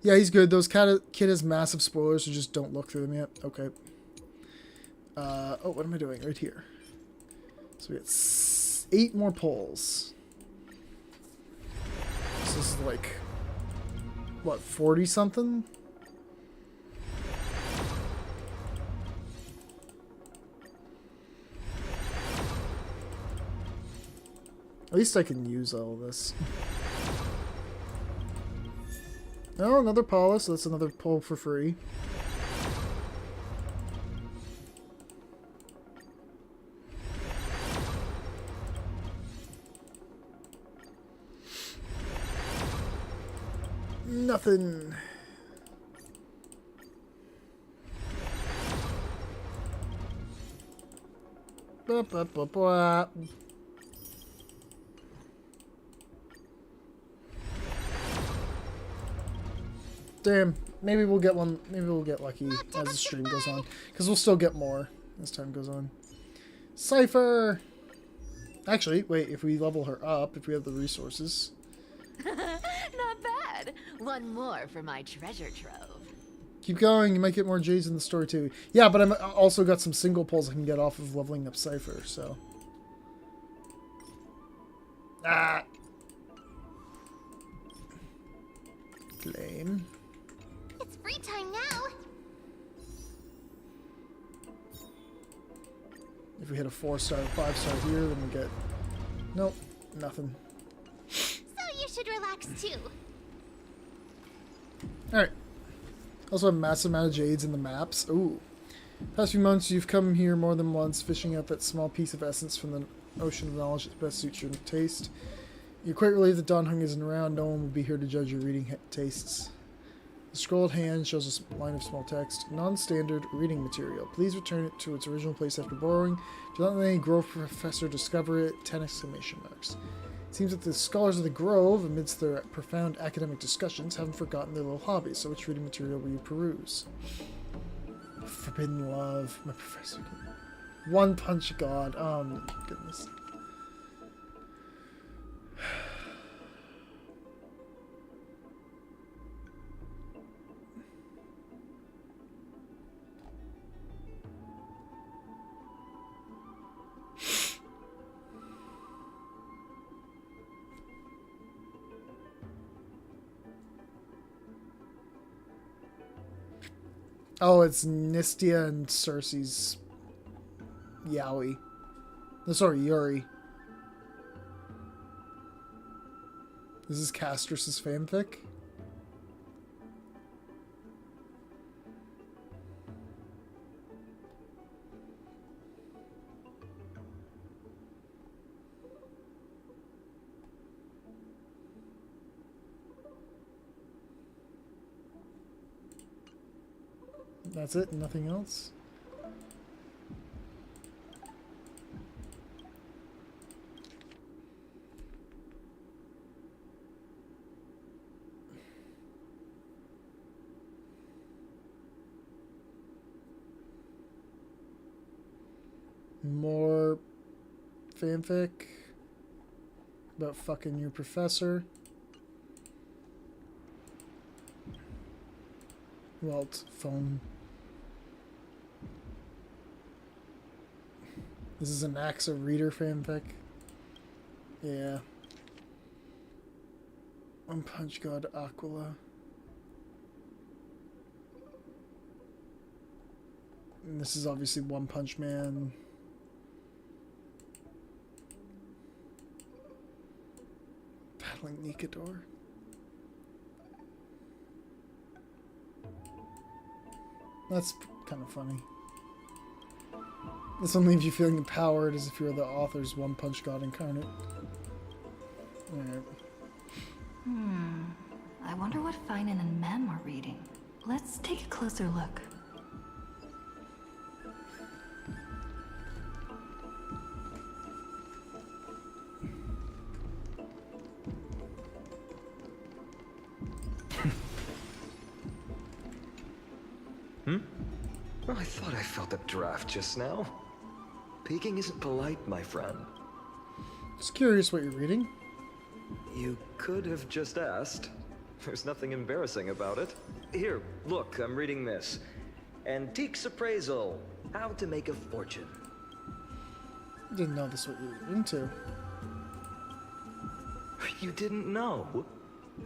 Yeah, he's good. Those kid has massive spoilers, so just don't look through them yet. Okay. Oh, what am I doing? Right here. So we got 8 more pulls. So this is like, what, 40 something? At least I can use all of this. Oh, another polish. So that's another pull for free. Nothing. Ba, ba, ba, ba. Damn. Maybe we'll get one. Maybe we'll get lucky as the stream goes on. Because we'll still get more as time goes on. Cypher! Actually, wait. If we level her up, if we have the resources.
Not bad. One more for my treasure trove.
Keep going. You might get more J's in the story too. Yeah, but I also got some single pulls I can get off of leveling up Cypher, so. Ah! Claim.
It's free time now.
If we hit a 4-star, 5-star here, then we get... Nope, nothing.
So you should relax too.
Alright. Also a massive amount of jades in the maps. Ooh. Past few months, you've come here more than once, fishing out that small piece of essence from the ocean of knowledge that best suits your taste. You're quite relieved that Don Hung isn't around. No one will be here to judge your reading tastes. The scrolled hand shows a line of small text. Non-standard reading material. Please return it to its original place after borrowing. Do not let any Grove professor discover it. 10 exclamation marks. It seems that the scholars of the Grove, amidst their profound academic discussions, haven't forgotten their little hobbies. So which reading material will you peruse? Forbidden Love. My professor. One Punch God. Oh my goodness. Oh, it's Nistia and Cersei's Yowie. No, sorry, Yuri. This is Castrus's fanfic. That's it? Nothing else? More fanfic about fucking your professor. Well, it's phone. This is an AXA reader fanfic. Yeah. One Punch God Aquila. And this is obviously One Punch Man. Battling Nikador. That's kind of funny. This one leaves you feeling empowered as if you were the author's One Punch God incarnate. Alright.
I wonder what Finan and Mem are reading. Let's take a closer look.
Well, I thought I felt a draft just now. Peeking isn't polite, my friend.
Just curious what you're reading.
You could have just asked. There's nothing embarrassing about it. Here, look, I'm reading this. Antiques Appraisal. How to Make a Fortune.
Didn't know this what you were into.
You didn't know?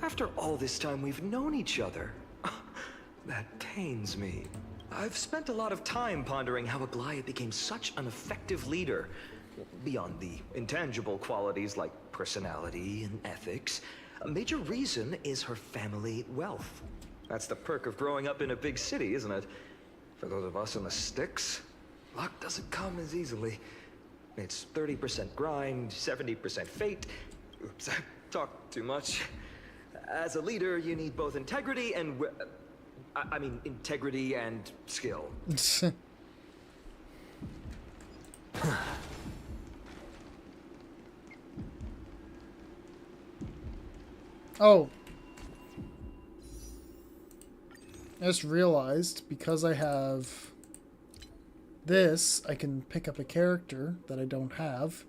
After all this time we've known each other. That pains me. I've spent a lot of time pondering how Aglaia became such an effective leader. Beyond the intangible qualities like personality and ethics, a major reason is her family wealth. That's the perk of growing up in a big city, isn't it? For those of us in the sticks, luck doesn't come as easily. It's 30% grind, 70% fate. Oops, I talked too much. As a leader, you need both integrity and... I mean, integrity and skill.
Oh. I just realized, because I have this, I can pick up a character that I don't have.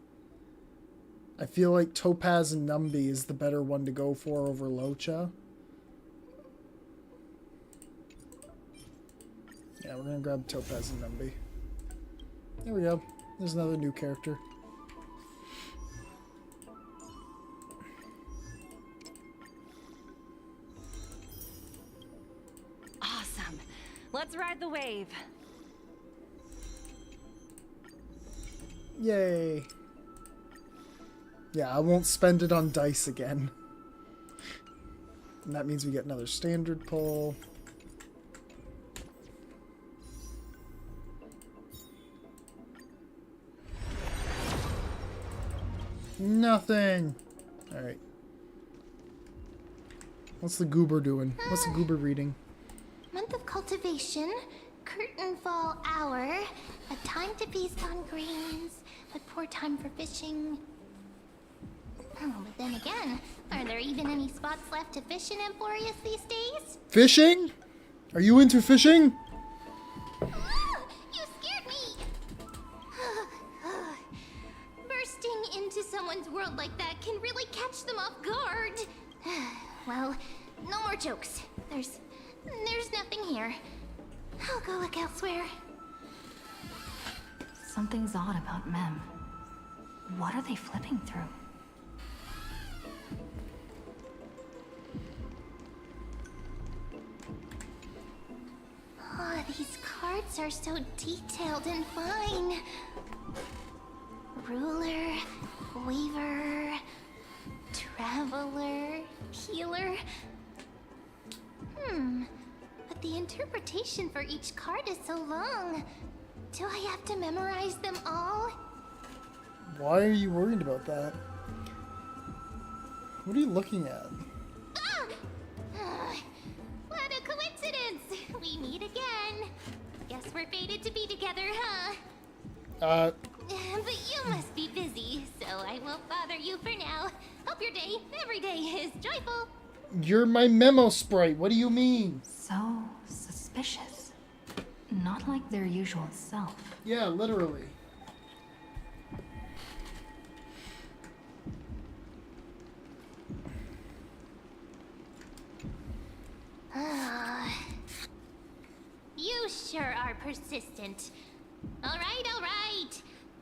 I feel like Topaz and Numby is the better one to go for over Locha. Yeah, we're gonna grab Topaz and Numby. There we go. There's another new character.
Awesome. Let's ride the wave.
Yay. Yeah, I won't spend it on dice again. And that means we get another standard pull. Nothing. Alright. What's the goober doing? What's the goober reading?
Month of cultivation, curtain fall hour, a time to feast on greens, but poor time for fishing. Oh, but then again, are there even any spots left to fish in Amphorius these days?
Fishing? Are you into fishing?
Ah, you scared me! Bursting into someone's world like that can really catch them off guard. Well, no more jokes. There's nothing here. I'll go look elsewhere.
Something's odd about Mem. What are they flipping through?
Oh, these cards are so detailed and fine. Ruler, weaver, Traveler, healer. But the interpretation for each card is so long. Do I have to memorize them all?
Why are you worried about that? What are you looking at?
What a coincidence! We meet again. Guess we're fated to be together, huh? But you must be busy, so I won't bother you for now. Hope your day, every day, is joyful.
You're my memo sprite. What do you mean?
So suspicious. Not like their usual self.
Yeah, literally.
You sure are persistent. All right.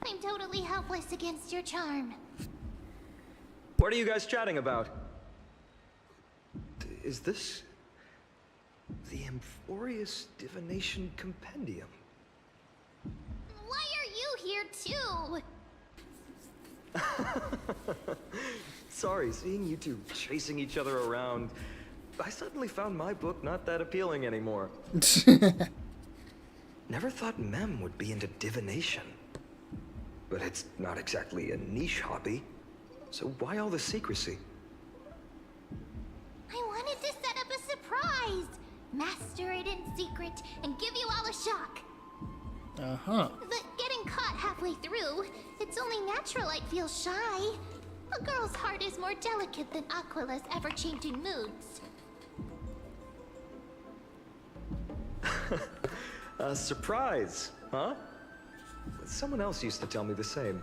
I'm totally helpless against your charm.
What are you guys chatting about? Is this the Amphorius Divination Compendium?
Why are you here too?
Sorry, seeing you two chasing each other around, I suddenly found my book not that appealing anymore. Never thought Mem would be into divination. But it's not exactly a niche hobby. So why all the secrecy?
I wanted to set up a surprise. Master it in secret and give you all a shock.
Uh-huh.
But getting caught halfway through, it's only natural I'd feel shy. A girl's heart is more delicate than Aquila's ever-changing moods.
A surprise, huh? Someone else used to tell me the same.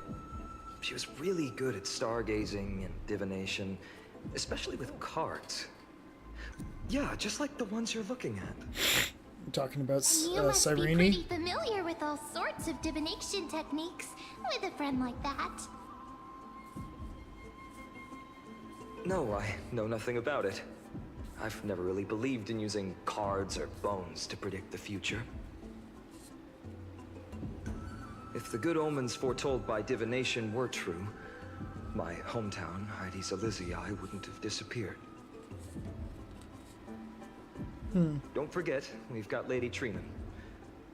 She was really good at stargazing and divination, especially with cards. Yeah, just like the ones you're looking at.
I'm talking about
You must be
Cyrene.
pretty familiar with all sorts of divination techniques with a friend like that.
No, I know nothing about it. I've never really believed in using cards or bones to predict the future. If the good omens foretold by divination were true, my hometown, Heidi's Elysiae, wouldn't have disappeared. Don't forget, we've got Lady Trina.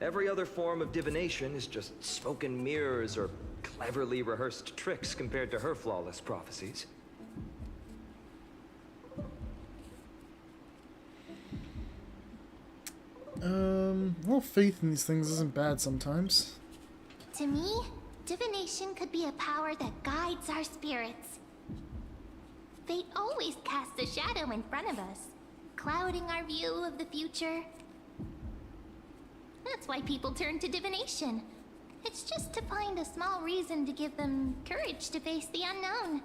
Every other form of divination is just smoke and mirrors or cleverly rehearsed tricks compared to her flawless prophecies.
Well, faith in these things isn't bad sometimes.
To me, divination could be a power that guides our spirits. Fate always casts a shadow in front of us, clouding our view of the future. That's why people turn to divination. It's just to find a small reason to give them courage to face the unknown.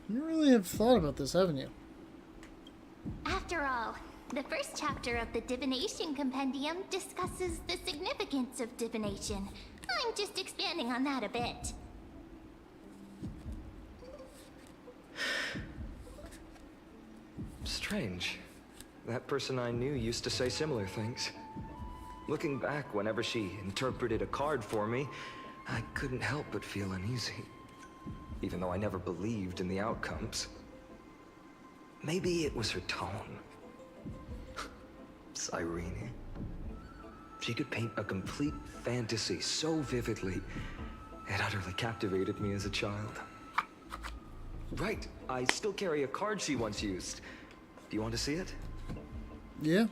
You really have thought about this, haven't you?
After all, the first chapter of the Divination Compendium discusses the significance of divination. I'm just expanding on that a bit.
Strange. That person I knew used to say similar things. Looking back, whenever she interpreted a card for me, I couldn't help but feel uneasy. Even though I never believed in the outcomes. Maybe it was her tone. Cyrene. She could paint a complete fantasy so vividly, it utterly captivated me as a child. Right, I still carry a card she once used. Do you want to see it?
Yeah.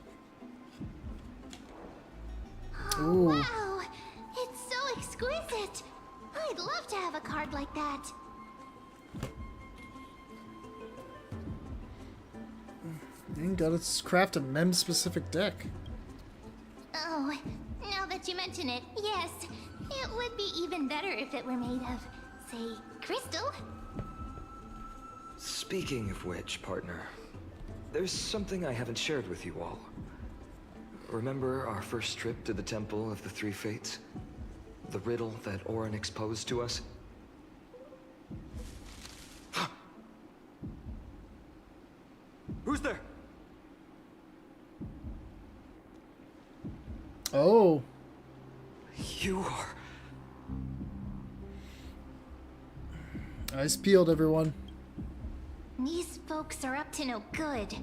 Oh,
Ooh.
wow! It's so exquisite! I'd love to have a card like that.
You gotta craft a mem-specific deck.
Oh, now that you mention it, yes. It would be even better if it were made of, say, crystal.
Speaking of which, partner, there's something I haven't shared with you all. Remember our first trip to the Temple of the Three Fates? The riddle that Orin exposed to us? Who's there?
Oh.
You are...
Eyes peeled, everyone.
These folks are up to no good.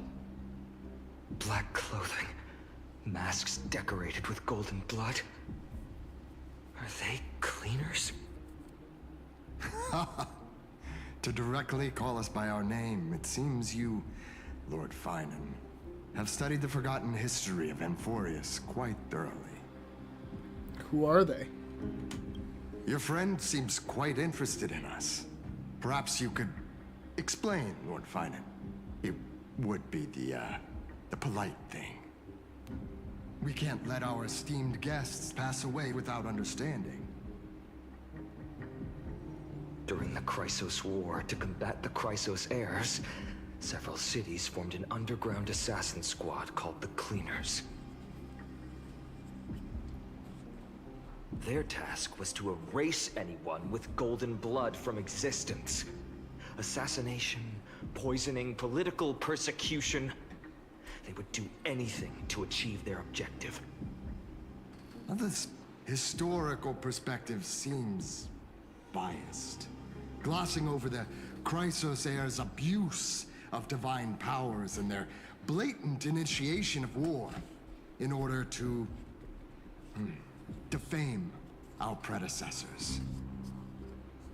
Black clothing, masks decorated with golden blood. Are they cleaners?
To directly call us by our name, it seems you, Lord fuN, have studied the forgotten history of Amphorius quite thoroughly.
Who are they?
Your friend seems quite interested in us. Perhaps you could explain, Lord fuN. It would be the polite thing. We can't let our esteemed guests pass away without understanding.
During the Chrysos War, to combat the Chrysos heirs, several cities formed an underground assassin squad called the Cleaners. Their task was to erase anyone with golden blood from existence. Assassination, poisoning, political persecution. They would do anything to achieve their objective.
Now, this historical perspective seems biased, glossing over the Chrysos heirs' abuse of divine powers and their blatant initiation of war in order to defame our predecessors.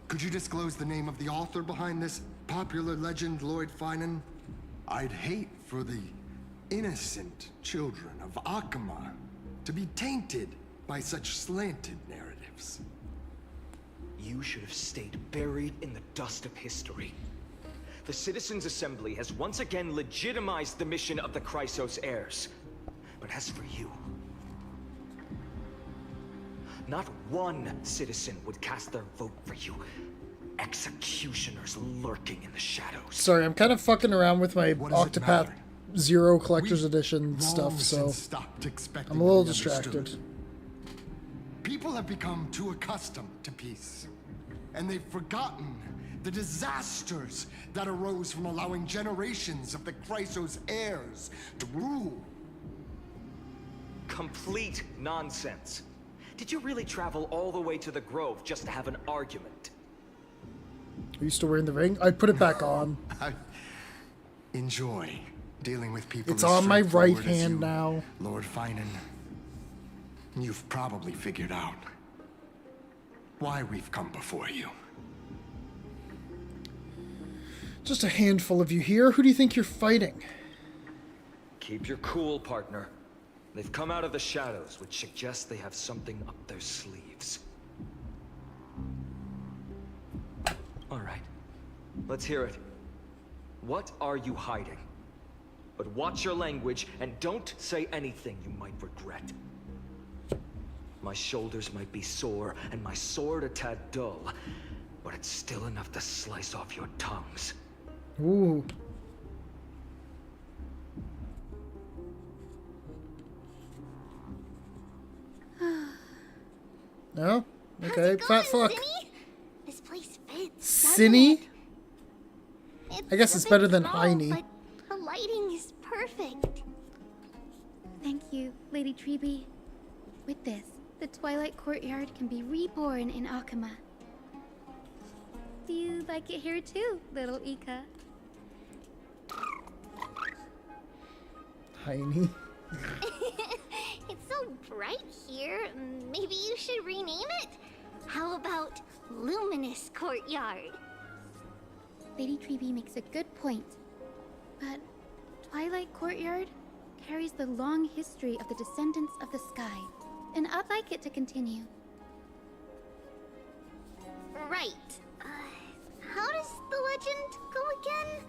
Could you disclose the name of the author behind this popular legend, Lord fuN? I'd hate for the innocent children of Akama to be tainted by such slanted narratives.
You should have stayed buried in the dust of history. The Citizens' Assembly has once again legitimized the mission of the Chrysos heirs. But as for you, not one citizen would cast their vote for you. Executioners lurking in the shadows.
Sorry, I'm kind of fucking around with my
What does it
Octopath
matter?
Zero Collector's
We
Edition
long
stuff, so
since stopped expecting
I'm a little
to be
distracted.
understood. People have become too accustomed to peace, and they've forgotten the disasters that arose from allowing generations of the Chrysos heirs to rule.
Complete nonsense. Did you really travel all the way to the Grove just to have an argument?
Are you still wearing the ring? I'd put it back on.
I enjoy dealing with people.
It's
as
on my right
straightforward as
hand
you,
now.
Lord fuN. You've probably figured out why we've come before you.
Just a handful of you here. Who do you think you're fighting?
Keep your cool, partner. They've come out of the shadows, which suggests they have something up their sleeves. All right. Let's hear it. What are you hiding? But watch your language and don't say anything you might regret. My shoulders might be sore and my sword a tad dull, but it's still enough to slice off your tongues.
Ooh. No? Okay, fat fuck.
Cinny? This place fits.
Cinny? I guess
a
it's
bit
better than
small,
Heine.
but the lighting is perfect.
Thank you, Lady Treeby. With this, the Twilight Courtyard can be reborn in Akama. Do you like it here too, little Ika?
Heine.
It's so bright here. Maybe you should rename it? How about Luminous Courtyard?
Lady Treeby makes a good point. But Twilight Courtyard carries the long history of the descendants of the sky, and I'd like it to continue.
Right. How does the legend go again?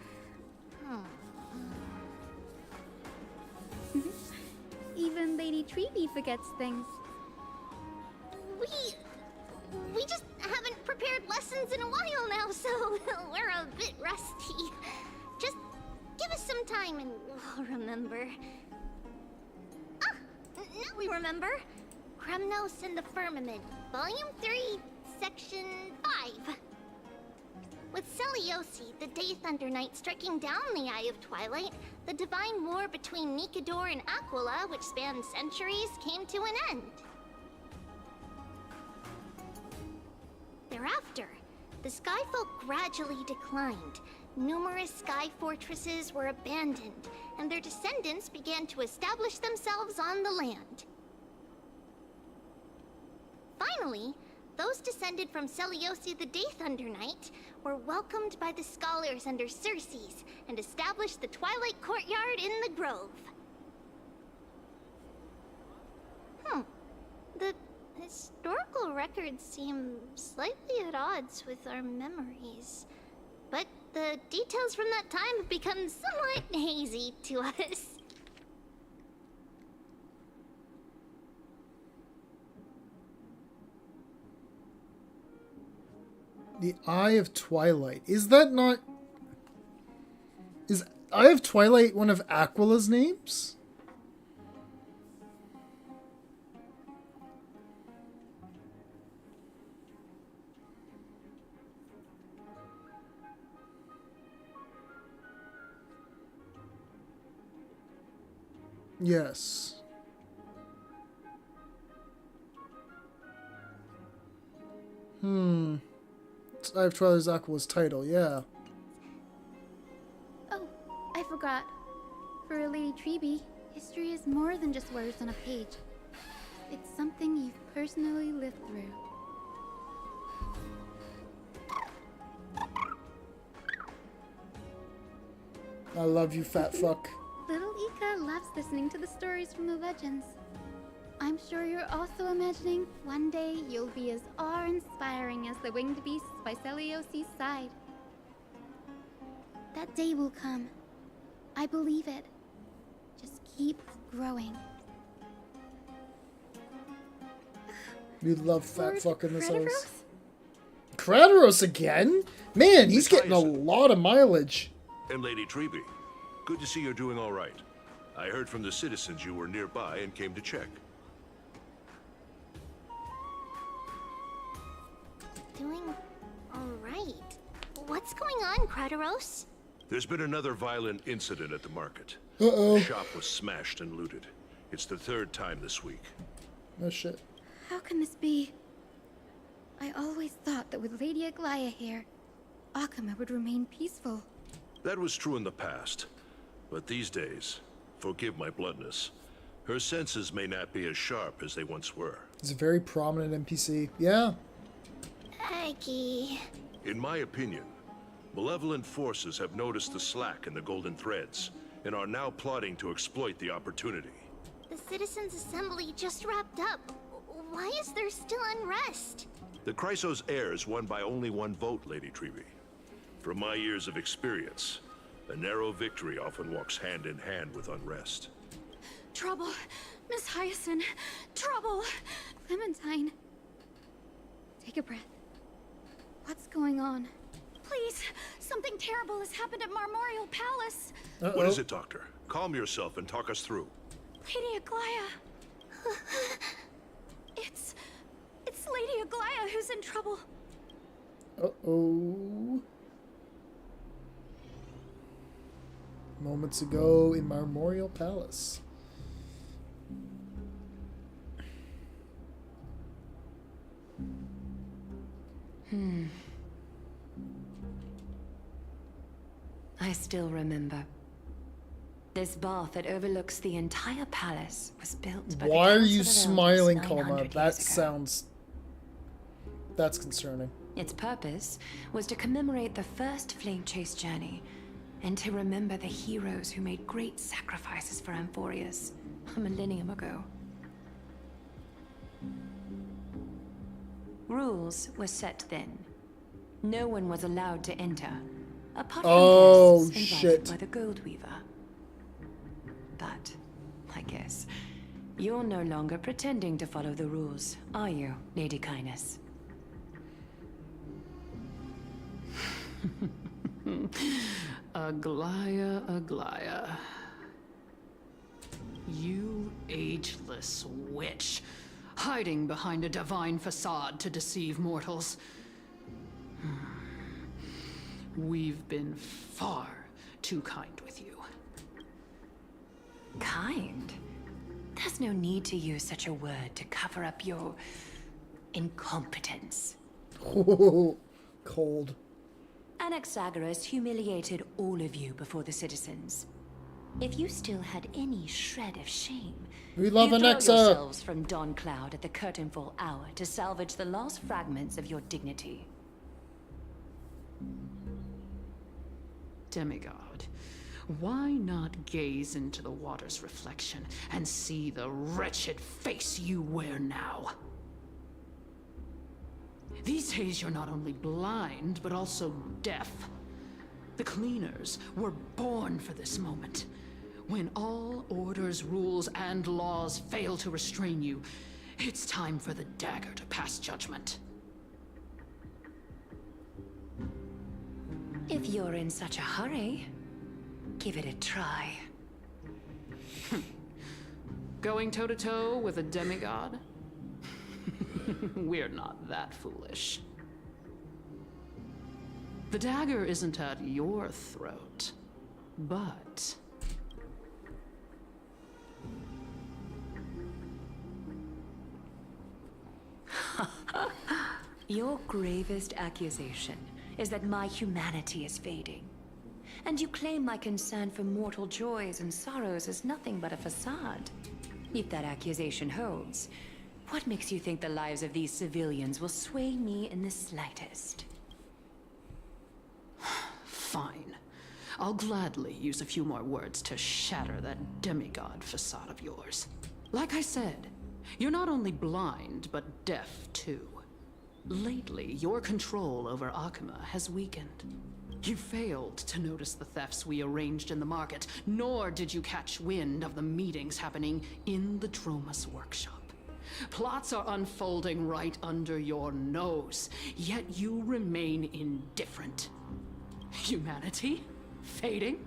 Even Lady Treeby forgets things.
We just haven't prepared lessons in a while now, so we're a bit rusty. Just give us some time and we'll remember. Ah! Now we remember. Kremnos and the Firmament, Volume 3, Section 5. With Celiosi, the Day Thunder Knight, striking down the Eye of Twilight, the divine war between Nikador and Aquila, which spanned centuries, came to an end. Thereafter, the Skyfolk gradually declined. Numerous sky fortresses were abandoned, and their descendants began to establish themselves on the land. Finally, those descended from Seliosi the Day Thunder Knight were welcomed by the scholars under Circes and established the Twilight Courtyard in the Grove. The historical records seem slightly at odds with our memories, but the details from that time have become somewhat hazy to us.
The Eye of Twilight. Is that not... Is Eye of Twilight one of Aquila's names? Yes. Eye of Twilight is Aquila's title, yeah.
Oh, I forgot. For Lady Treby, history is more than just words on a page. It's something you've personally lived through.
I love you, fat fuck.
Little Ika loves listening to the stories from the legends. I'm sure you're also imagining one day you'll be as awe-inspiring as the winged beasts by Seliosi's side. That day will come. I believe it. Just keep growing.
You love fat
Lord
fuck in this
Crataros?
house. Crataros again? Man, he's getting a lot of mileage.
And Lady Treby, good to see you're doing all right. I heard from the citizens you were nearby and came to check.
Doing alright. What's going on, Crataros?
There's been another violent incident at the market.
Uh-oh.
The shop was smashed and looted. It's the third time this week.
Oh shit.
How can this be? I always thought that with Lady Aglaia here, Akama would remain peaceful.
That was true in the past. But these days, forgive my bluntness, her senses may not be as sharp as they once were.
He's a very prominent NPC. Yeah.
Aggie.
In my opinion, malevolent forces have noticed the slack in the golden threads and are now plotting to exploit the opportunity.
The Citizens' Assembly just wrapped up. Why is there still unrest?
The Chrysos heirs won by only one vote, Lady Treby. From my years of experience, a narrow victory often walks hand in hand with unrest.
Trouble! Miss Hyacinth! Trouble! Clementine. Take a breath. What's going on? Please! Something terrible has happened at Marmorial Palace!
Uh-oh.
What is it, Doctor? Calm yourself and talk us through.
Lady Aglaia! It's Lady Aglaia who's in trouble.
Uh-oh. Moments ago in Marmorial Palace.
I still remember. This bath that overlooks the entire palace was built by
Why
the
are you
Council of
smiling,
Elders
Coma?
900
That
years ago.
sounds... That's concerning.
Its purpose was to commemorate the first flame chase journey, and to remember the heroes who made great sacrifices for Amphorius a millennium ago. Rules were set then. No one was allowed to enter, apart from guests invited by the Gold Weaver. But, I guess, you're no longer pretending to follow the rules, are you, Lady Kindness?
Aglaia, Aglaia. You ageless witch, hiding behind a divine facade to deceive mortals. We've been far too kind with you.
Kind? There's no need to use such a word to cover up your incompetence.
Cold.
Anaxagoras humiliated all of you before the citizens. If you still had any shred of shame,
We love
you throw
Anaxa.
yourselves from dawn cloud at the curtainfall hour to salvage the last fragments of your dignity.
Demigod, why not gaze into the water's reflection and see the wretched face you wear now? These days you're not only blind, but also deaf. The cleaners were born for this moment. When all orders, rules, and laws fail to restrain you, it's time for the dagger to pass judgment.
If you're in such a hurry, give it a try.
Going toe-to-toe with a demigod? We're not that foolish. The dagger isn't at your throat, but...
Your gravest accusation is that my humanity is fading. And you claim my concern for mortal joys and sorrows is nothing but a facade. If that accusation holds, what makes you think the lives of these civilians will sway me in the slightest?
Fine. I'll gladly use a few more words to shatter that demigod facade of yours. Like I said, you're not only blind, but deaf too. Lately, your control over Akuma has weakened. You failed to notice the thefts we arranged in the market, nor did you catch wind of the meetings happening in the Droma's workshop. Plots are unfolding right under your nose, yet you remain indifferent. Humanity? Fading?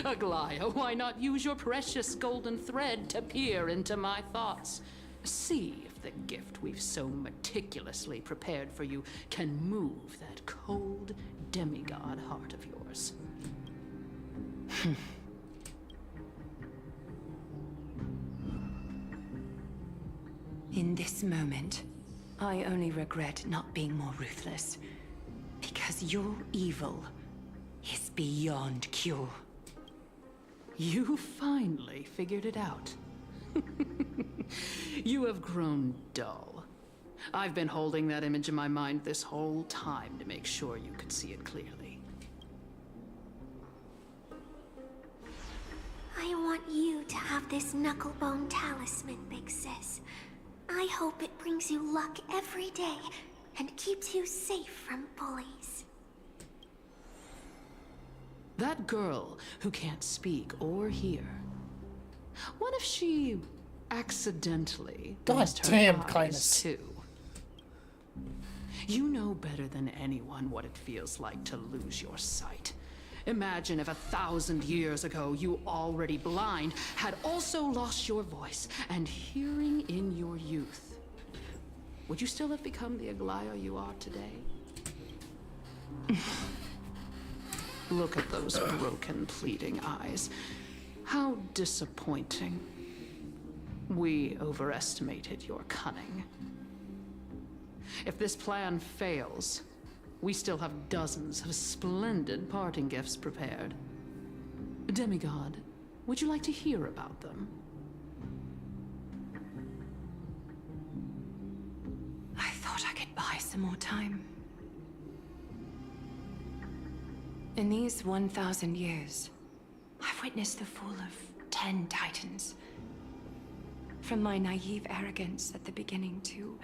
Aglaya, why not use your precious golden thread to peer into my thoughts? See if the gift we've so meticulously prepared for you can move that cold demigod heart of yours.
In this moment, I only regret not being more ruthless. Because your evil is beyond cure.
You finally figured it out. You have grown dull. I've been holding that image in my mind this whole time to make sure you could see it clearly.
I want you to have this knucklebone talisman, Big Sis. I hope it brings you luck every day and keeps you safe from bullies.
That girl who can't speak or hear. What if she accidentally lost her
damn,
eyes
Kindness.
too? You know better than anyone what it feels like to lose your sight. Imagine if 1,000 years ago you, already blind, had also lost your voice and hearing in your youth. Would you still have become the Aglaya you are today? Look at those broken, pleading eyes. How disappointing. We overestimated your cunning. If this plan fails, we still have dozens of splendid parting gifts prepared. Demigod, would you like to hear about them?
I thought I could buy some more time. In these 1,000 years, I've witnessed the fall of 10 titans. From my naive arrogance at the beginning to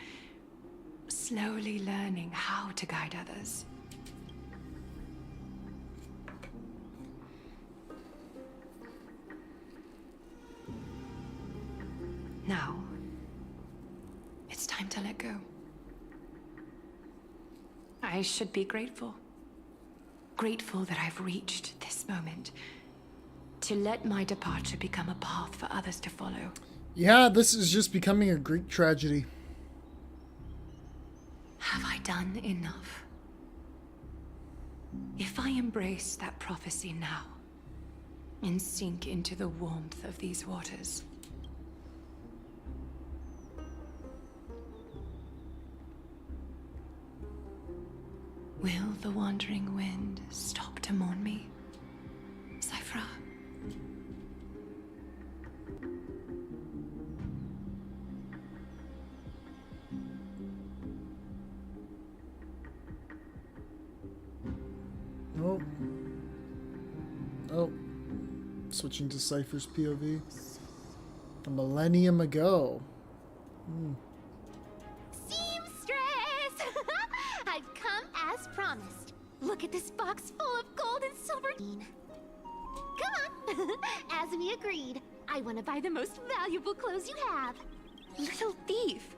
slowly learning how to guide others. Now, it's time to let go. I should be grateful. Grateful that I've reached this moment. To let my departure become a path for others to follow.
Yeah, this is just becoming a Greek tragedy.
Have I done enough? If I embrace that prophecy now, and sink into the warmth of these waters, the wandering wind stop to mourn me, Cyphra?
Oh. Oh. Switching to Cypher's POV. A millennium ago.
Seamstress! I've come as promised. Look at this box full of gold and silver. Come on! As we agreed, I want to buy the most valuable clothes you have.
Little thief!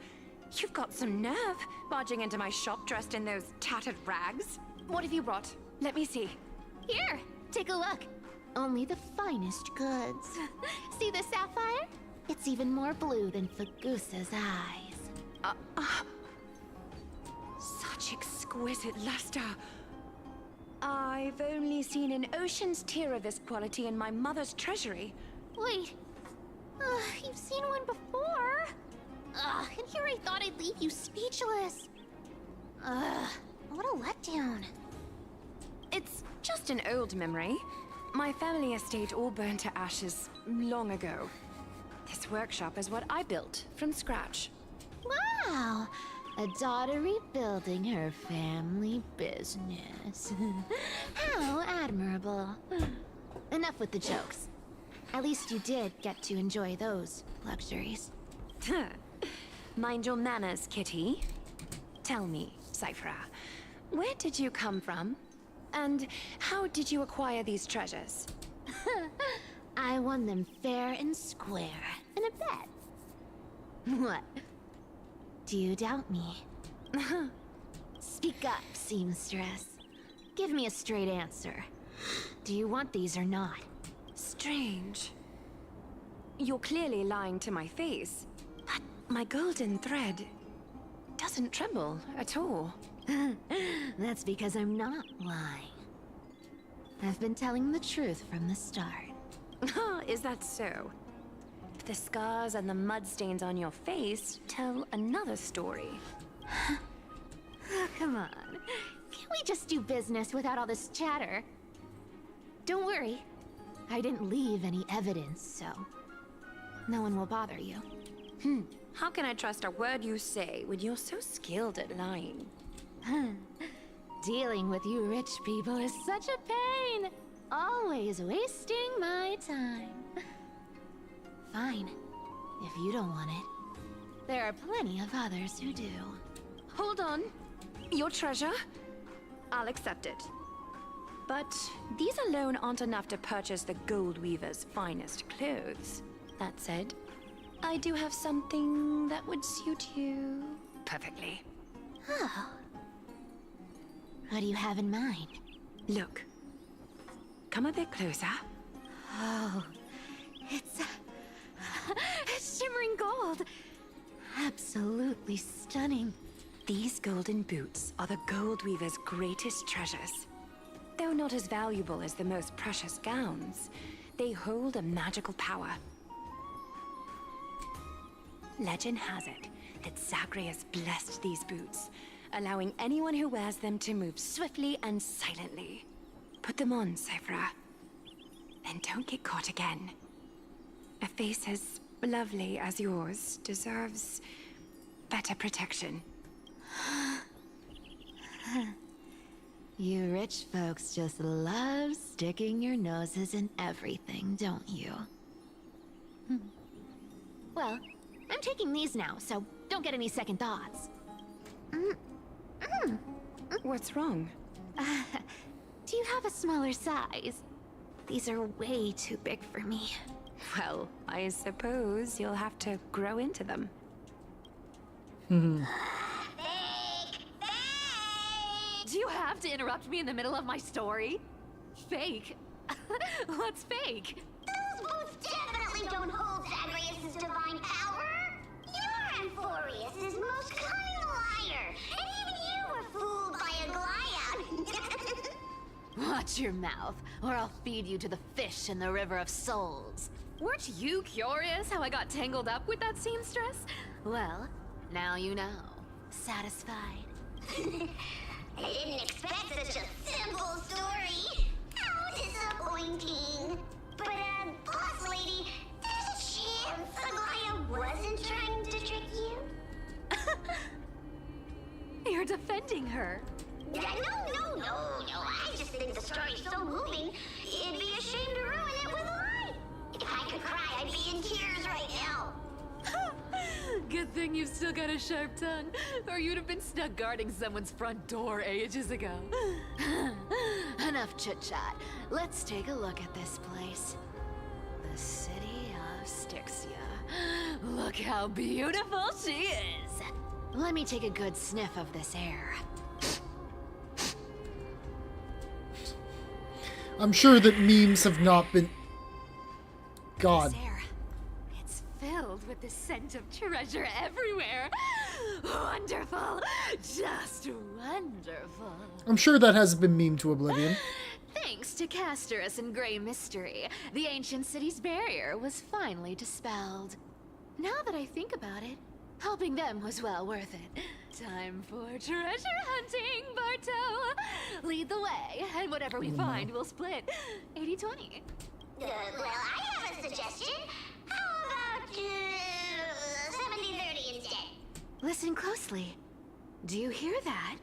You've got some nerve, barging into my shop dressed in those tattered rags. What have you brought? Let me see.
Here, take a look. Only the finest goods. See the sapphire? It's even more blue than Fagusa's eyes.
Such exquisite luster. I've only seen an ocean's tier of this quality in my mother's treasury.
Wait. You've seen one before. And here I thought I'd leave you speechless. What a letdown.
It's just an old memory. My family estate all burned to ashes long ago. This workshop is what I built from scratch.
Wow! A daughter rebuilding her family business. How admirable. Enough with the jokes. At least you did get to enjoy those luxuries.
Mind your manners, kitty. Tell me, Cyphra, where did you come from? And how did you acquire these treasures?
I won them fair and square in a bet. What? Do you doubt me? Speak up, seamstress. Give me a straight answer. Do you want these or not?
Strange. You're clearly lying to my face, but my golden thread doesn't tremble at all.
That's because I'm not lying. I've been telling the truth from the start.
Is that so? The scars and the mud stains on your face tell another story.
Come on. Can't we just do business without all this chatter? Don't worry. I didn't leave any evidence, so no one will bother you.
How can I trust a word you say when you're so skilled at lying?
Dealing with you rich people is such a pain. Always wasting my time. Fine, if you don't want it. There are plenty of others who do.
Hold on. Your treasure? I'll accept it. But these alone aren't enough to purchase the Gold Weaver's finest clothes. That said, I do have something that would suit you perfectly.
Oh. What do you have in mind?
Look. Come a bit closer.
Oh, it's shimmering gold. Absolutely stunning.
These golden boots are the Gold Weaver's greatest treasures. Though not as valuable as the most precious gowns, they hold a magical power. Legend has it that Zagreus blessed these boots, allowing anyone who wears them to move swiftly and silently. Put them on, Cyphra. And don't get caught again. A face as lovely as yours deserves better protection.
You rich folks just love sticking your noses in everything, don't you? Well, I'm taking these now, so don't get any second thoughts.
What's wrong?
Do you have a smaller size? These are way too big for me.
Well, I suppose you'll have to grow into them.
Do you have to interrupt me in the middle of my story? Fake? What's fake?
Those boots definitely don't hold Zagreus' divine power. You're Amphorius' most cunning liar, and even you were fooled by a Glyad.
Watch your mouth, or I'll feed you to the fish in the River of Souls. Weren't you curious how I got tangled up with that seamstress? Well, now you know. Satisfied?
I didn't expect such a simple story. How disappointing. But, boss lady, there's a chance Aglaia wasn't trying to trick you?
You're defending her.
No. I just think the story's so moving, it'd be a shame to ruin it with a lie. If I could cry, I'd be in tears right now.
Good thing you've still got a sharp tongue, or you'd have been stuck guarding someone's front door ages ago. Enough chit-chat. Let's take a look at this place. The city of Styxia. Look how beautiful she is. Let me take a good sniff of this air.
I'm sure that memes have not been... God.
This air, it's filled with the scent of treasure everywhere. Wonderful. Just wonderful.
I'm sure that hasn't been memed to oblivion.
Thanks to Castorus and Grey Mystery, the ancient city's barrier was finally dispelled. Now that I think about it, helping them was well worth it. Time for treasure hunting, Barto! Lead the way, and whatever we find, we'll split 80-20.
Well, I have a suggestion. How about 70-30 instead?
Listen closely. Do you hear that?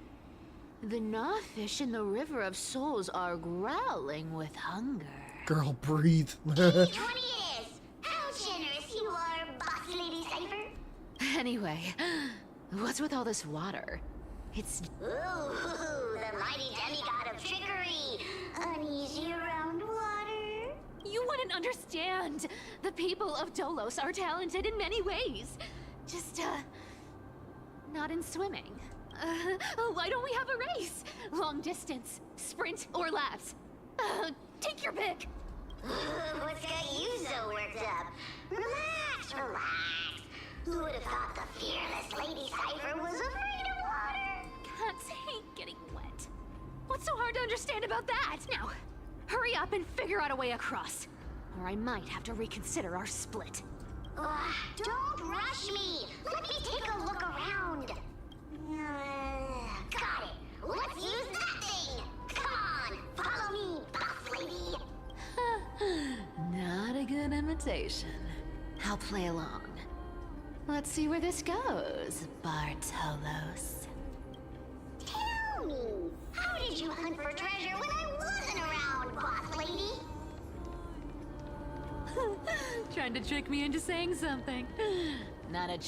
The gnawfish in the River of Souls are growling with hunger.
Girl, breathe.
20 is. How generous you are, Boss Lady Cypher.
Anyway, what's with all this water? It's...
Ooh, the mighty demigod of trickery. Uneasy around water.
You wouldn't understand. The people of Dolos are talented in many ways. Just, not in swimming. Why don't we have a race? Long distance, sprint, or laps? Take your pick.
What's got you so worked up? Relax. Who would have thought the fearless Lady Cypher was afraid of water?
Cats hate getting wet. What's so hard to understand about that? Now, hurry up and figure out a way across. Or I might have to reconsider our split.
Don't rush me. Let me take a look around. Got it. Let's use that thing. Come on, follow me, boss lady.
Not a good imitation. I'll play along. Let's see where this goes, Bartolos.
Tell me, how did you hunt for treasure when I wasn't around, boss lady?
Trying to trick me into saying something. Not a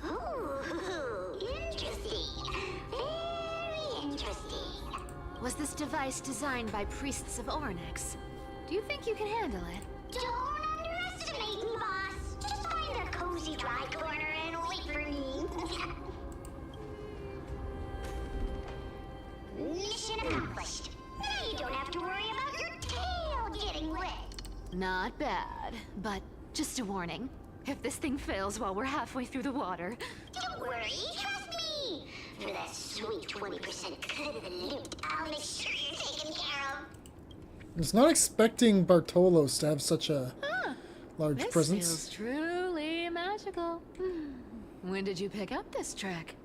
Ooh, interesting. Very interesting.
Was this device designed by priests of Ornyx? Do you think you can handle it?
Don't underestimate me, boss. Just find a cozy dry corner and wait for me. Mission accomplished. Now you don't have to worry about your tail getting wet.
Not bad, but just a warning. If this thing fails while we're halfway through the water...
Don't worry, trust me! For that sweet 20% cut of the loot, I'll make sure you're taken care of.
I was not expecting Bartolos to have such a large
this
presence.
Feels truly magical. When did you pick up this trick?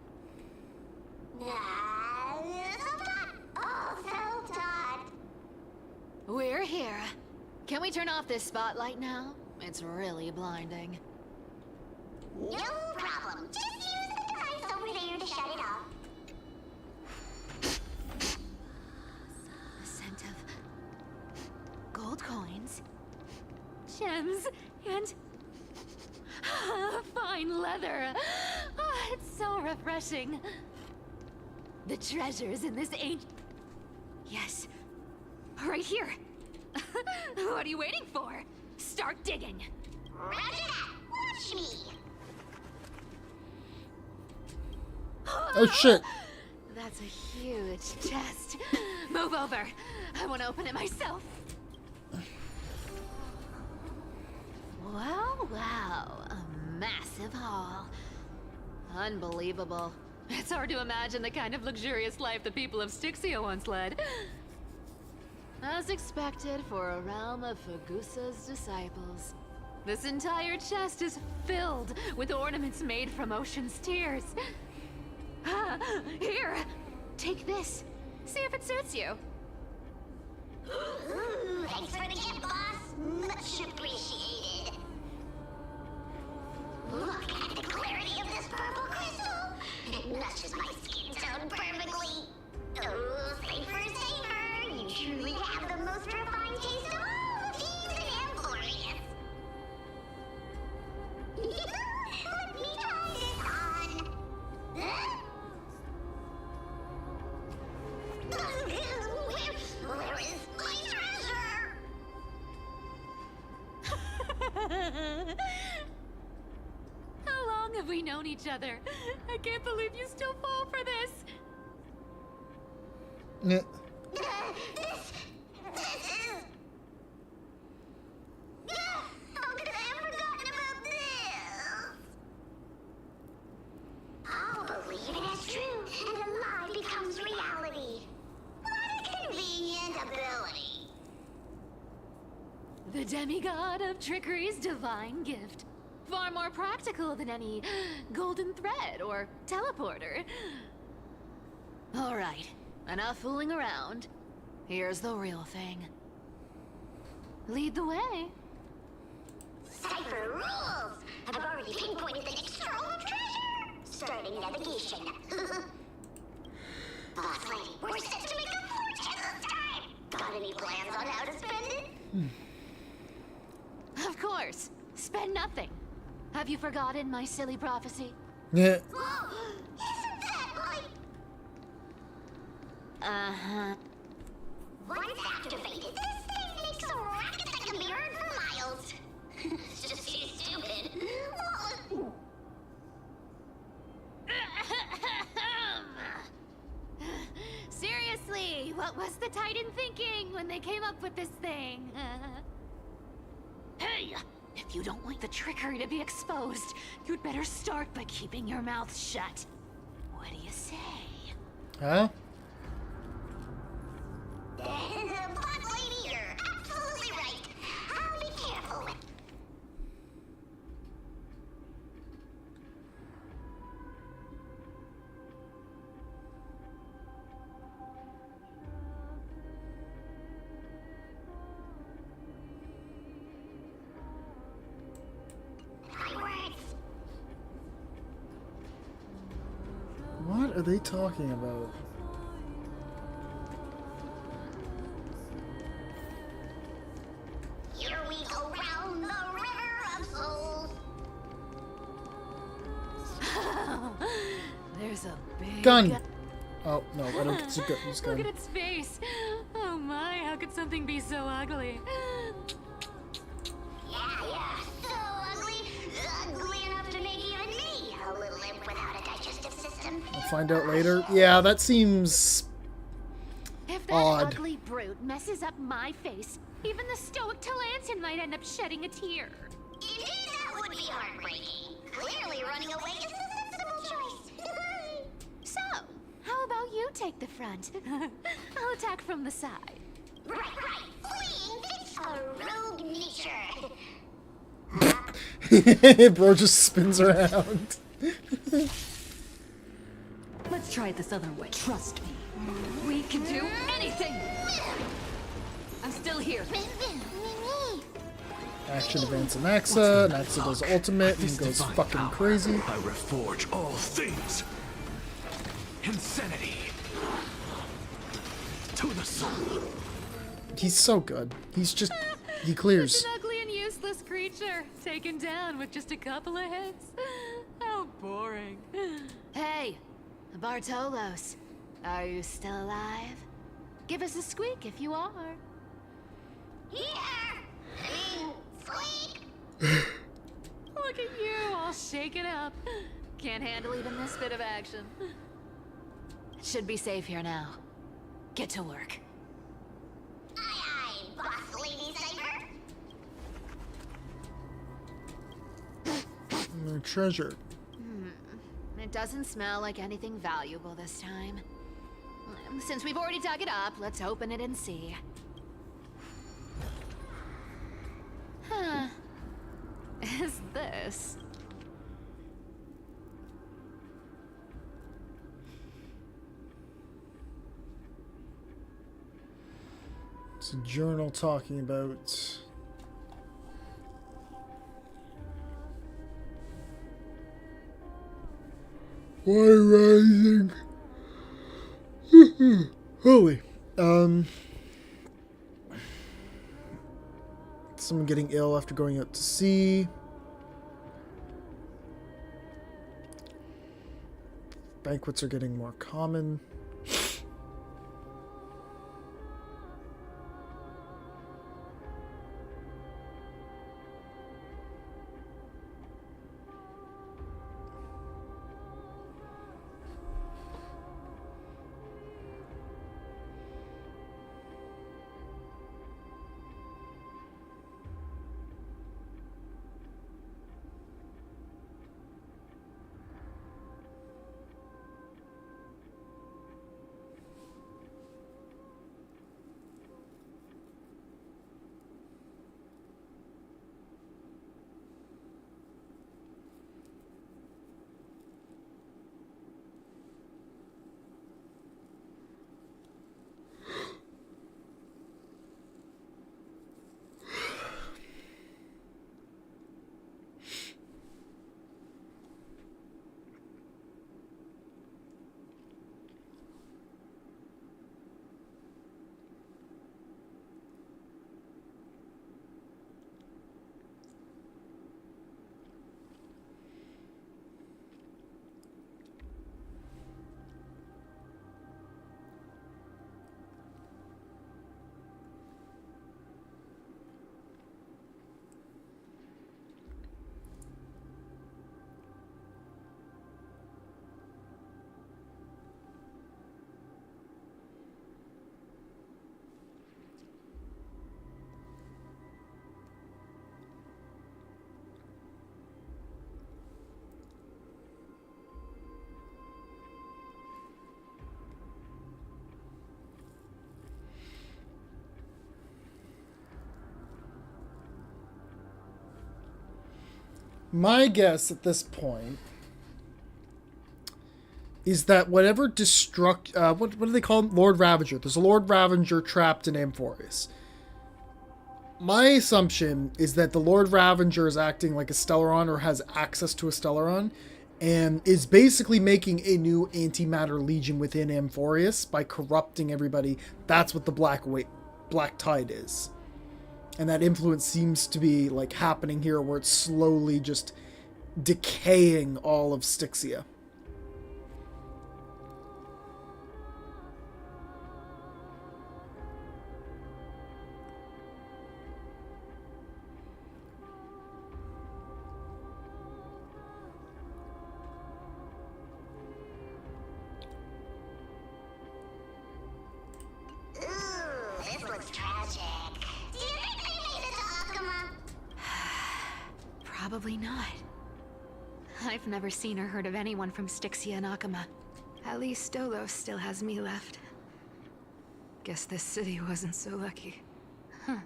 Self-taught.
We're here. Can we turn off this spotlight now? It's really blinding.
No problem. Just use the device over there to shut it off.
The scent of gold coins, gems, and fine leather. It's so refreshing. The treasures in this ancient... Yes, right here. What are you waiting for? Start digging.
Roger that. Watch me.
Oh shit.
That's a huge chest. Move over. I want to open it myself. Wow. A massive haul. Unbelievable. It's hard to imagine the kind of luxurious life the people of Styxia once led. As expected for a realm of Fagusa's disciples. This entire chest is filled with ornaments made from ocean's tears. Here! take this. See if it suits you.
Ooh, thanks for the gift, boss. Much appreciated. Look at the clarity of this purple crystal. It matches my skin tone perfectly. Oh, safer, safer. You truly have the most refined taste of all the thieves in Emporius. Let me try this on. Huh? Where is my treasure?
How long have we known each other? I can't believe you still fall for this.
Yeah.
This is... How could I have forgotten about this? I'll believe it as true, and a lie becomes reality. What a convenient ability.
The demigod of trickery's divine gift. Far more practical than any golden thread or teleporter. All right, enough fooling around. Here's the real thing. Lead the way.
Cipher rules! I've already pinpointed the next trove of treasure! Starting navigation. Boss lady, we're set to make a fortune this time! Got any plans on how to spend it?
Of course. Spend nothing. Have you forgotten my silly prophecy?
Yeah.
Isn't that like...
Uh-huh.
Once activated, this thing makes a racket that can be heard for miles. It's just too stupid.
Seriously, what was the Titan thinking when they came up with this thing? Hey! If you don't want the trickery to be exposed, you'd better start by keeping your mouth shut. What do you say?
Huh?
Boss lady, you're absolutely right. I'll be careful with...
What are they talking about?
Here we go round the river of souls.
There's a big
Gun! Oh, no, I don't get to use
Look
gun.
at its face. Oh my, how could something be so ugly?
Yeah, so ugly. Ugly enough to make even me a little imp without a digestive system.
I'll find out later. Yeah, that seems
If that
odd.
ugly brute messes up my face, even the stoic Talantin might end up shedding a tear.
Indeed, that would be heartbreaking. Clearly running away is the sensible choice.
So, how about you take the front? I'll attack from the side.
Right. Fleeing fits a rogue nature.
Bro just spins around.
Let's try it this other way. Trust me.
We can do anything! I'm still here.
Action advance of Naxa. Naxa does ultimate and goes
Divine
fucking
power,
crazy.
I reforge all things. Insanity. To the soul.
He's so good. He's just... He clears.
Such an ugly and useless creature, taken down with just a couple of hits. How boring. Hey, Bartolos, are you still alive? Give us a squeak if you are.
Squeak.
Look at you, all shaken up. Can't handle even this bit of action. It should be safe here now. Get to work.
Aye, boss lady Cypher.
Their treasure.
It doesn't smell like anything valuable this time. Since we've already dug it up, let's open it and see. Huh. Is this?
It's a journal talking about why rising. Holy. Someone getting ill after going out to sea. Banquets are getting more common. My guess at this point is that whatever what do they call him? Lord Ravager. There's a Lord Ravager trapped in Amphorius. My assumption is that the Lord Ravager is acting like a Stellaron or has access to a Stellaron and is basically making a new antimatter legion within Amphorius by corrupting everybody. That's what the Black Tide is. And that influence seems to be like happening here where it's slowly just decaying all of Styxia.
This looks tragic. Do you think they made it to Akuma?
Probably not. I've never seen or heard of anyone from Styxia and Akuma. At least Dolos still has me left. Guess this city wasn't so lucky. Huh.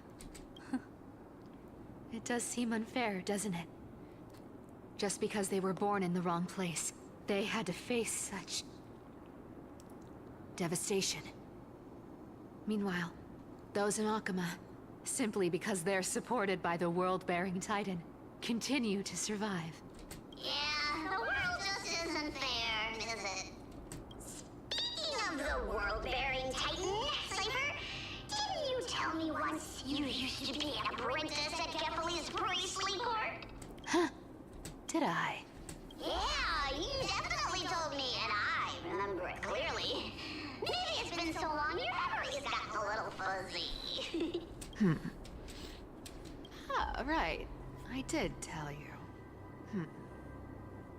It does seem unfair, doesn't it? Just because they were born in the wrong place, they had to face such devastation. Meanwhile, those in Akuma, simply because they're supported by the world-bearing Titan, continue to survive.
Yeah, the world just isn't fair, is it? Speaking of the world-bearing Titan, Cypher, didn't you tell me once you used to be an apprentice at Kephal's priestly court?
Huh. Did I?
Yeah, you definitely told me, and I remember it clearly. Maybe it's been so long your memory's gotten a little fuzzy.
Ah, right. I did tell you.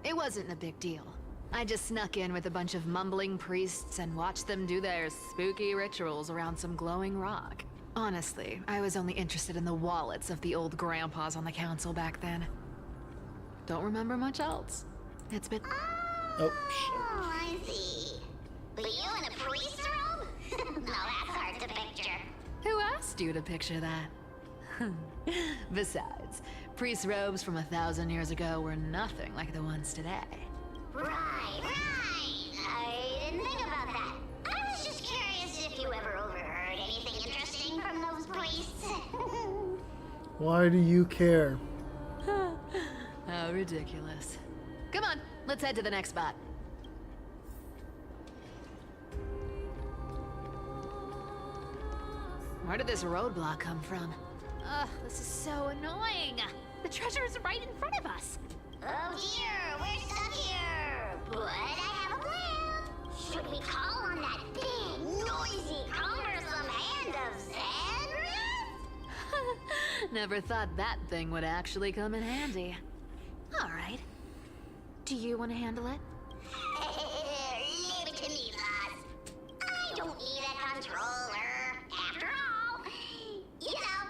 It wasn't a big deal. I just snuck in with a bunch of mumbling priests and watched them do their spooky rituals around some glowing rock. Honestly, I was only interested in the wallets of the old grandpas on the council back then. Don't remember much else. It's been...
Oh, I see. But you in a priest robe? No, that's hard to picture.
Who asked you to picture that? Besides, priest robes from 1,000 years ago were nothing like the ones today.
Right. I didn't think about that. I was just curious if you ever overheard anything interesting from the
Why do you care?
How ridiculous. Come on, let's head to the next spot. Where did this roadblock come from?
Ugh, this is so annoying. The treasure is right in front of us. Oh dear, we're stuck here. But I have a plan. Should we call on that big, noisy, cumbersome hand of Zenrith?
Never thought that thing would actually come in handy. All right. Do you want to handle it?
Leave it to me, lass. I don't need a controller. After all, you know.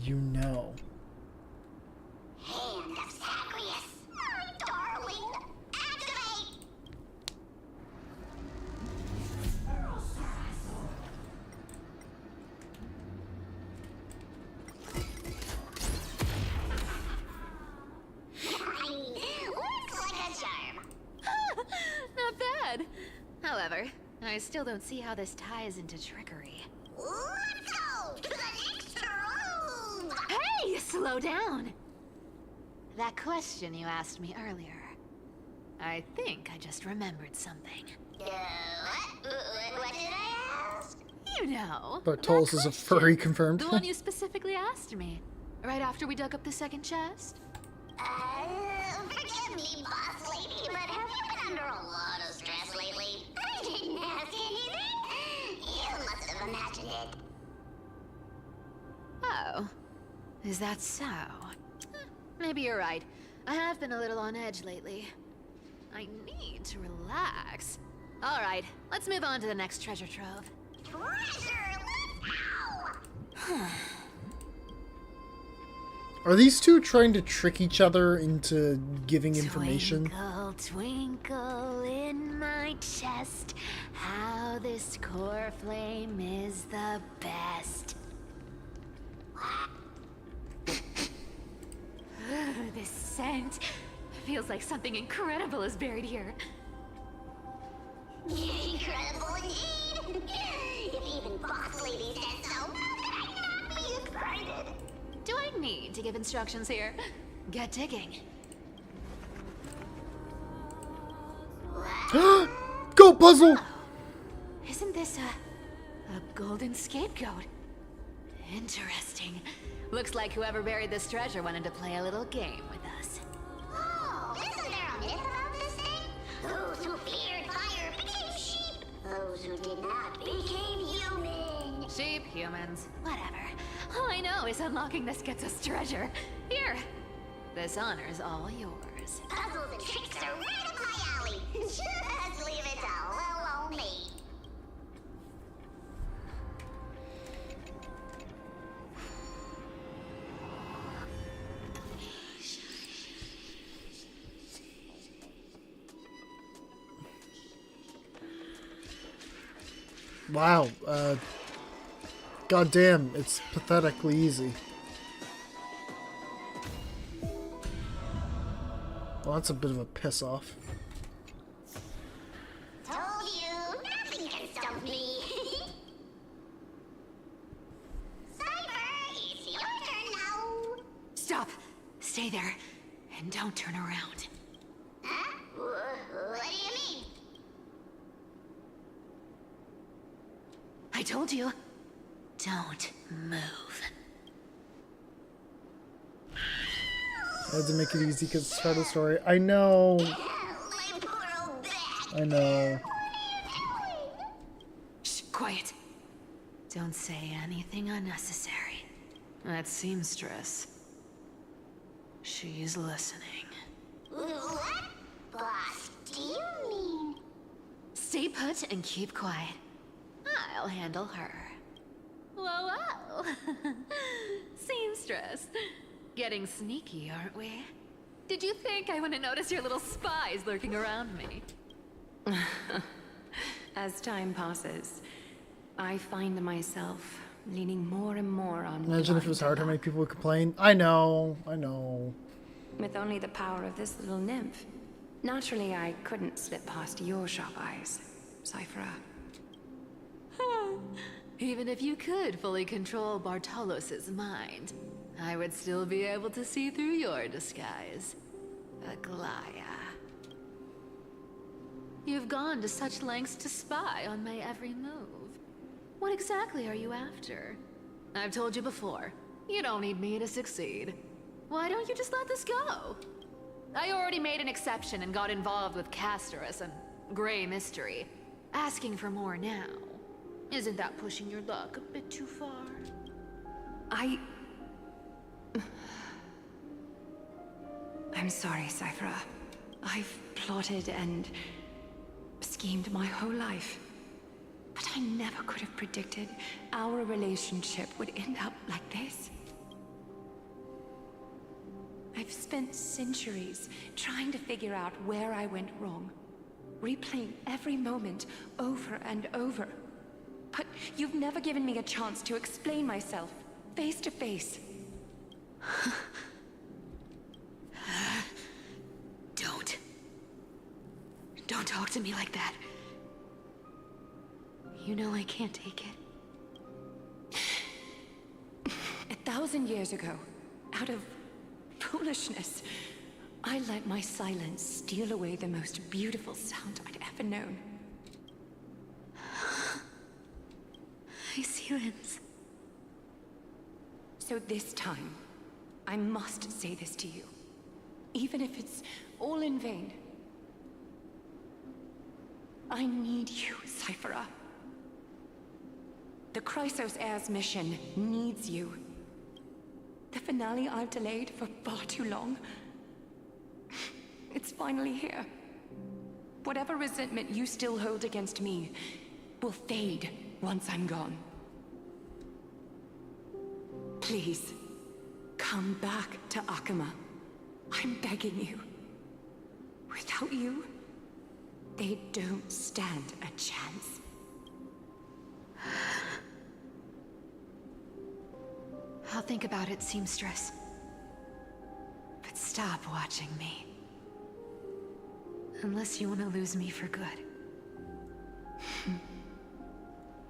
You know.
Hand of Zagreus. My darling. Activate! Looks like a charm.
Not bad. However, I still don't see how this ties into trickery.
Let's go to the next room.
Hey, slow down. That question you asked me earlier. I think I just remembered something.
What did I ask?
You know.
Bartolus is a furry confirmed.
The one you specifically asked me. Right after we dug up the second chest.
Forgive me, boss lady, but have you been under a lot of stress lately? I didn't ask anything. You must have imagined it.
Oh. Is that so? Maybe you're right. I have been a little on edge lately. I need to relax. All right, let's move on to the next treasure trove.
Treasure, let's go!
Are these two trying to trick each other into giving information?
Twinkle, twinkle in my chest, how this core flame is the best. This scent feels like something incredible is buried here.
Incredible indeed! If even boss lady said so, how could I not be excited?
Do I need to give instructions here? Get digging.
Go puzzle!
Isn't this a golden scapegoat? Interesting. Looks like whoever buried this treasure wanted to play a little game with us.
Oh, isn't there a myth about this thing? Those who feared fire became sheep. Those who did not became human.
Sheep, humans, whatever. All I know is unlocking this gets us treasure. Here. This honor's all yours.
Puzzles and tricks are right up my alley. Just leave it all alone me.
Wow, goddamn, it's pathetically easy. Well, that's a bit of a piss off.
Told you, nothing can stump me. Cypher, it's your turn now.
Stop. Stay there. And don't turn around.
Huh? What do you mean?
I told you. Don't move.
I had to make it easy because it's part of the story. I know.
My poor old back.
I know.
Shh, quiet. Don't say anything unnecessary. That seamstress. She's listening.
What? Boss, do you mean?
Stay put and keep quiet. I'll handle her. Whoa, whoa. Seamstress. Getting sneaky, aren't we? Did you think I wouldn't notice your little spies lurking around me?
As time passes, I find myself leaning more and more on...
Imagine if it was hard how many people would complain. I know, I know.
With only the power of this little nymph. Naturally, I couldn't slip past your sharp eyes, Cypher.
Even if you could fully control Bartolos's mind, I would still be able to see through your disguise. Aglaya. You've gone to such lengths to spy on my every move. What exactly are you after? I've told you before, you don't need me to succeed. Why don't you just let this go? I already made an exception and got involved with Castorus and Grey Mystery. Asking for more now. Isn't that pushing your luck a bit too far?
I'm sorry, Cyphera. I've plotted and schemed my whole life. But I never could have predicted our relationship would end up like this. I've spent centuries trying to figure out where I went wrong, replaying every moment over and over. But you've never given me a chance to explain myself, face to face.
Don't talk to me like that. You know I can't take it.
1,000 years ago, out of foolishness, I let my silence steal away the most beautiful sound I'd ever known.
I see Lens.
So this time, I must say this to you. Even if it's all in vain. I need you, Cyphera. The Chrysos Heir's mission needs you. The finale I've delayed for far too long. It's finally here. Whatever resentment you still hold against me will fade once I'm gone. Please, come back to Akama. I'm begging you. Without you, they don't stand a chance.
I'll think about it, seamstress. But stop watching me. Unless you want to lose me for good.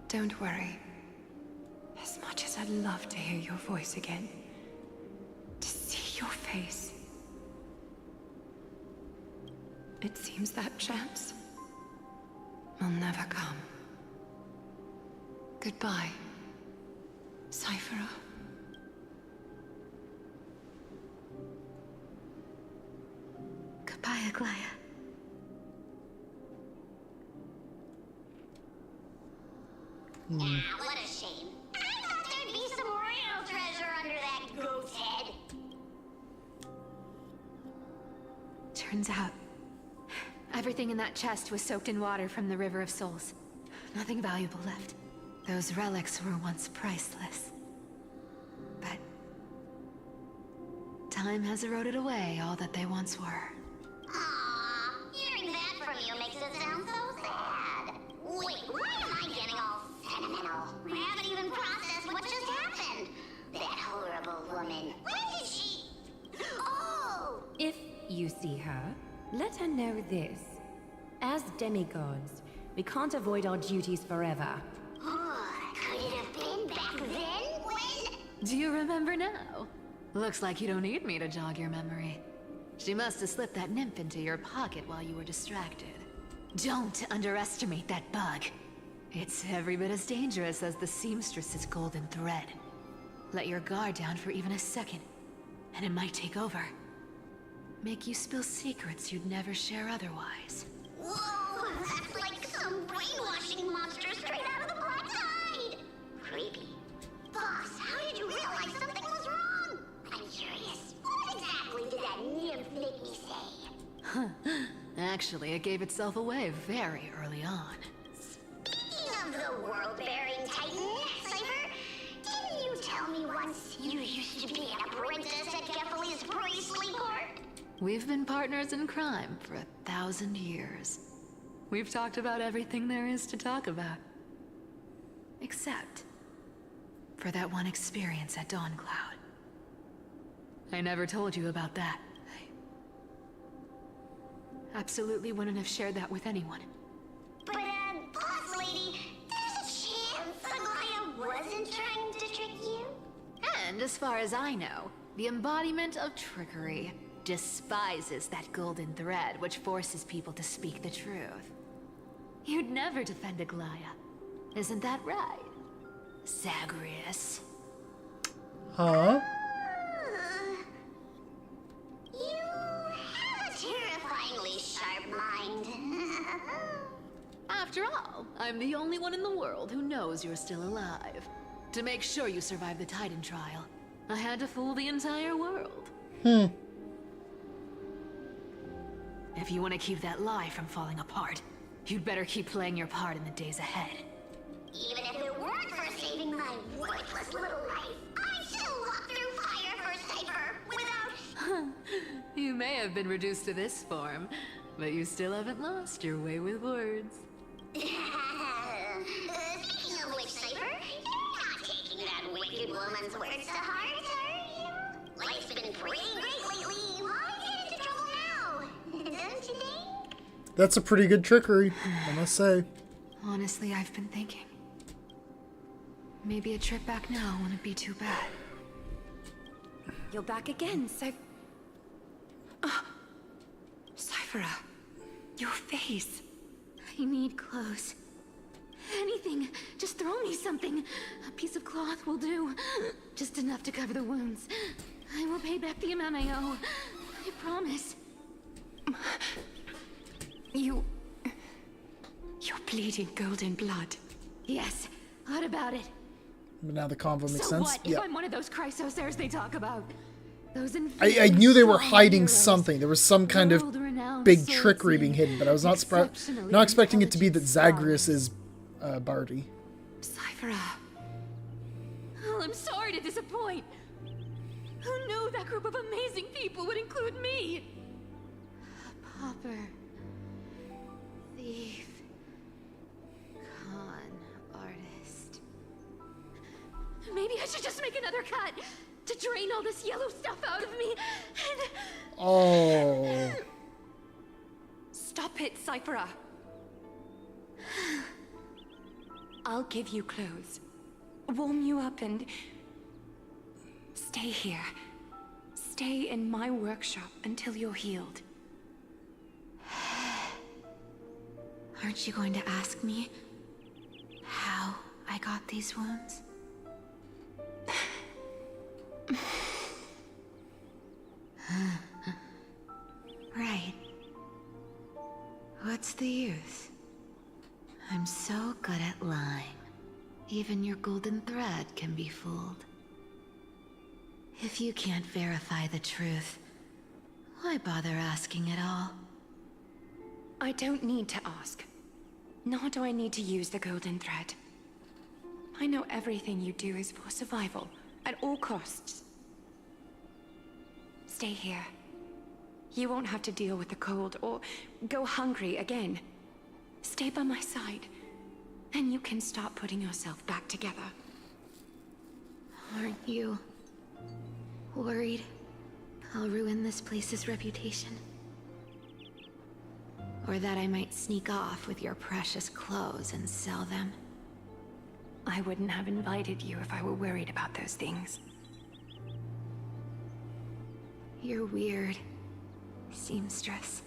Don't worry. As much as I'd love to hear your voice again, to see your face, it seems that chance will never come. Goodbye, Cyphera.
Goodbye, Aglaya.
What a shame. I thought there'd be some real treasure under that goat's head.
Turns out, everything in that chest was soaked in water from the River of Souls. Nothing valuable left. Those relics were once priceless. But time has eroded away all that they once were.
Aww, hearing that from you makes it sound so sad. Wait, why am I getting all sentimental? I haven't even processed what just happened. That horrible woman. When did she... Oh!
If you see her, let her know this. As demigods, we can't avoid our duties forever.
Could it have been back then when...
Do you remember now? Looks like you don't need me to jog your memory. She must have slipped that nymph into your pocket while you were distracted. Don't underestimate that bug. It's every bit as dangerous as the seamstress's golden thread. Let your guard down for even a second, and it might take over. Make you spill secrets you'd never share otherwise.
Whoa, that's like some brainwashing monster straight out of the Black Tide! Creepy. Boss, how did you realize something was wrong? I'm curious. What exactly did that nymph make me say?
Huh. Actually, it gave itself away very early on.
Speaking of the world-bearing titan, Cypher, didn't you tell me once you used to be an apprentice at Kefali's priestly court?
We've been partners in crime for 1,000 years. We've talked about everything there is to talk about. Except for that one experience at Dawncloud. I never told you about that. I absolutely wouldn't have shared that with anyone.
But, boss lady, there's a chance Aglaya
And as far as I know, the embodiment of trickery despises that golden thread which forces people to speak the truth. You'd never defend Aglaya. Isn't that right, Zagreus?
Huh?
You have a terrifyingly sharp mind.
After all, I'm the only one in the world who knows you're still alive. To make sure you survive the Titan trial, I had to fool the entire world. If you want to keep that lie from falling apart, you'd better keep playing your part in the days ahead.
Even if it weren't for saving my worthless little life, I'd still walk through fire for Cypher without...
You may have been reduced to this form, but you still haven't lost your way with words.
Speaking of which, Cypher, you're not taking that wicked woman's words to heart, are you? Life's been pretty great lately. Why get into trouble now? Don't you think?
That's a pretty good trickery, I must say.
Honestly, I've been thinking. Maybe a trip back now wouldn't be too bad.
You're back again, Cyphera, your face.
I need clothes. Anything. Just throw me something. A piece of cloth will do. Just enough to cover the wounds. I will pay back the amount I owe. I promise.
You're bleeding golden blood.
Yes. What about it?
But now the convo makes
So
sense.
what if I'm one of those chrysosairs they talk about? Those
I knew they were hiding
heroes.
something. There was some kind of big trickery being hidden, but I was not expecting it to be that Zagreus is Barty.
Cyphera.
Oh, I'm sorry to disappoint. Who knew that group of amazing people would include me? A pauper. Thief. Con artist. Maybe I should just make another cut to drain all this yellow stuff out of me and...
Oh.
Stop it, Cyphera. I'll give you clothes, warm you up, and stay here. Stay in my workshop until you're healed.
Aren't you going to ask me how I got these wounds? Right. What's the use? I'm so good at lying. Even your golden thread can be fooled. If you can't verify the truth, why bother asking at all?
I don't need to ask. Nor do I need to use the golden thread. I know everything you do is for survival, at all costs. Stay here. You won't have to deal with the cold or go hungry again. Stay by my side, and you can start putting yourself back together.
Aren't you worried I'll ruin this place's reputation? Or that I might sneak off with your precious clothes and sell them?
I wouldn't have invited you if I were worried about those things.
You're weird, seamstress.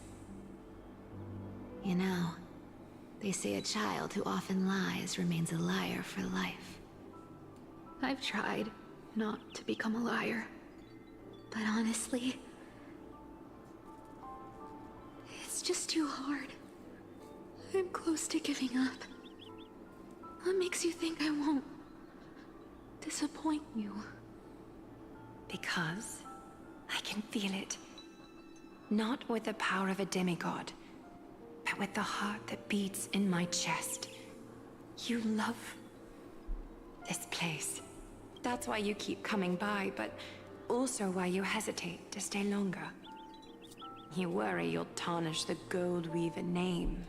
You know, they say a child who often lies remains a liar for life. I've tried not to become a liar, but honestly, it's just too hard. I'm close to giving up. What makes you think I won't disappoint you?
Because I can feel it. Not with the power of a demigod, but with the heart that beats in my chest. You love this place. That's why you keep coming by, but also why you hesitate to stay longer. You worry you'll tarnish the Gold Weaver name.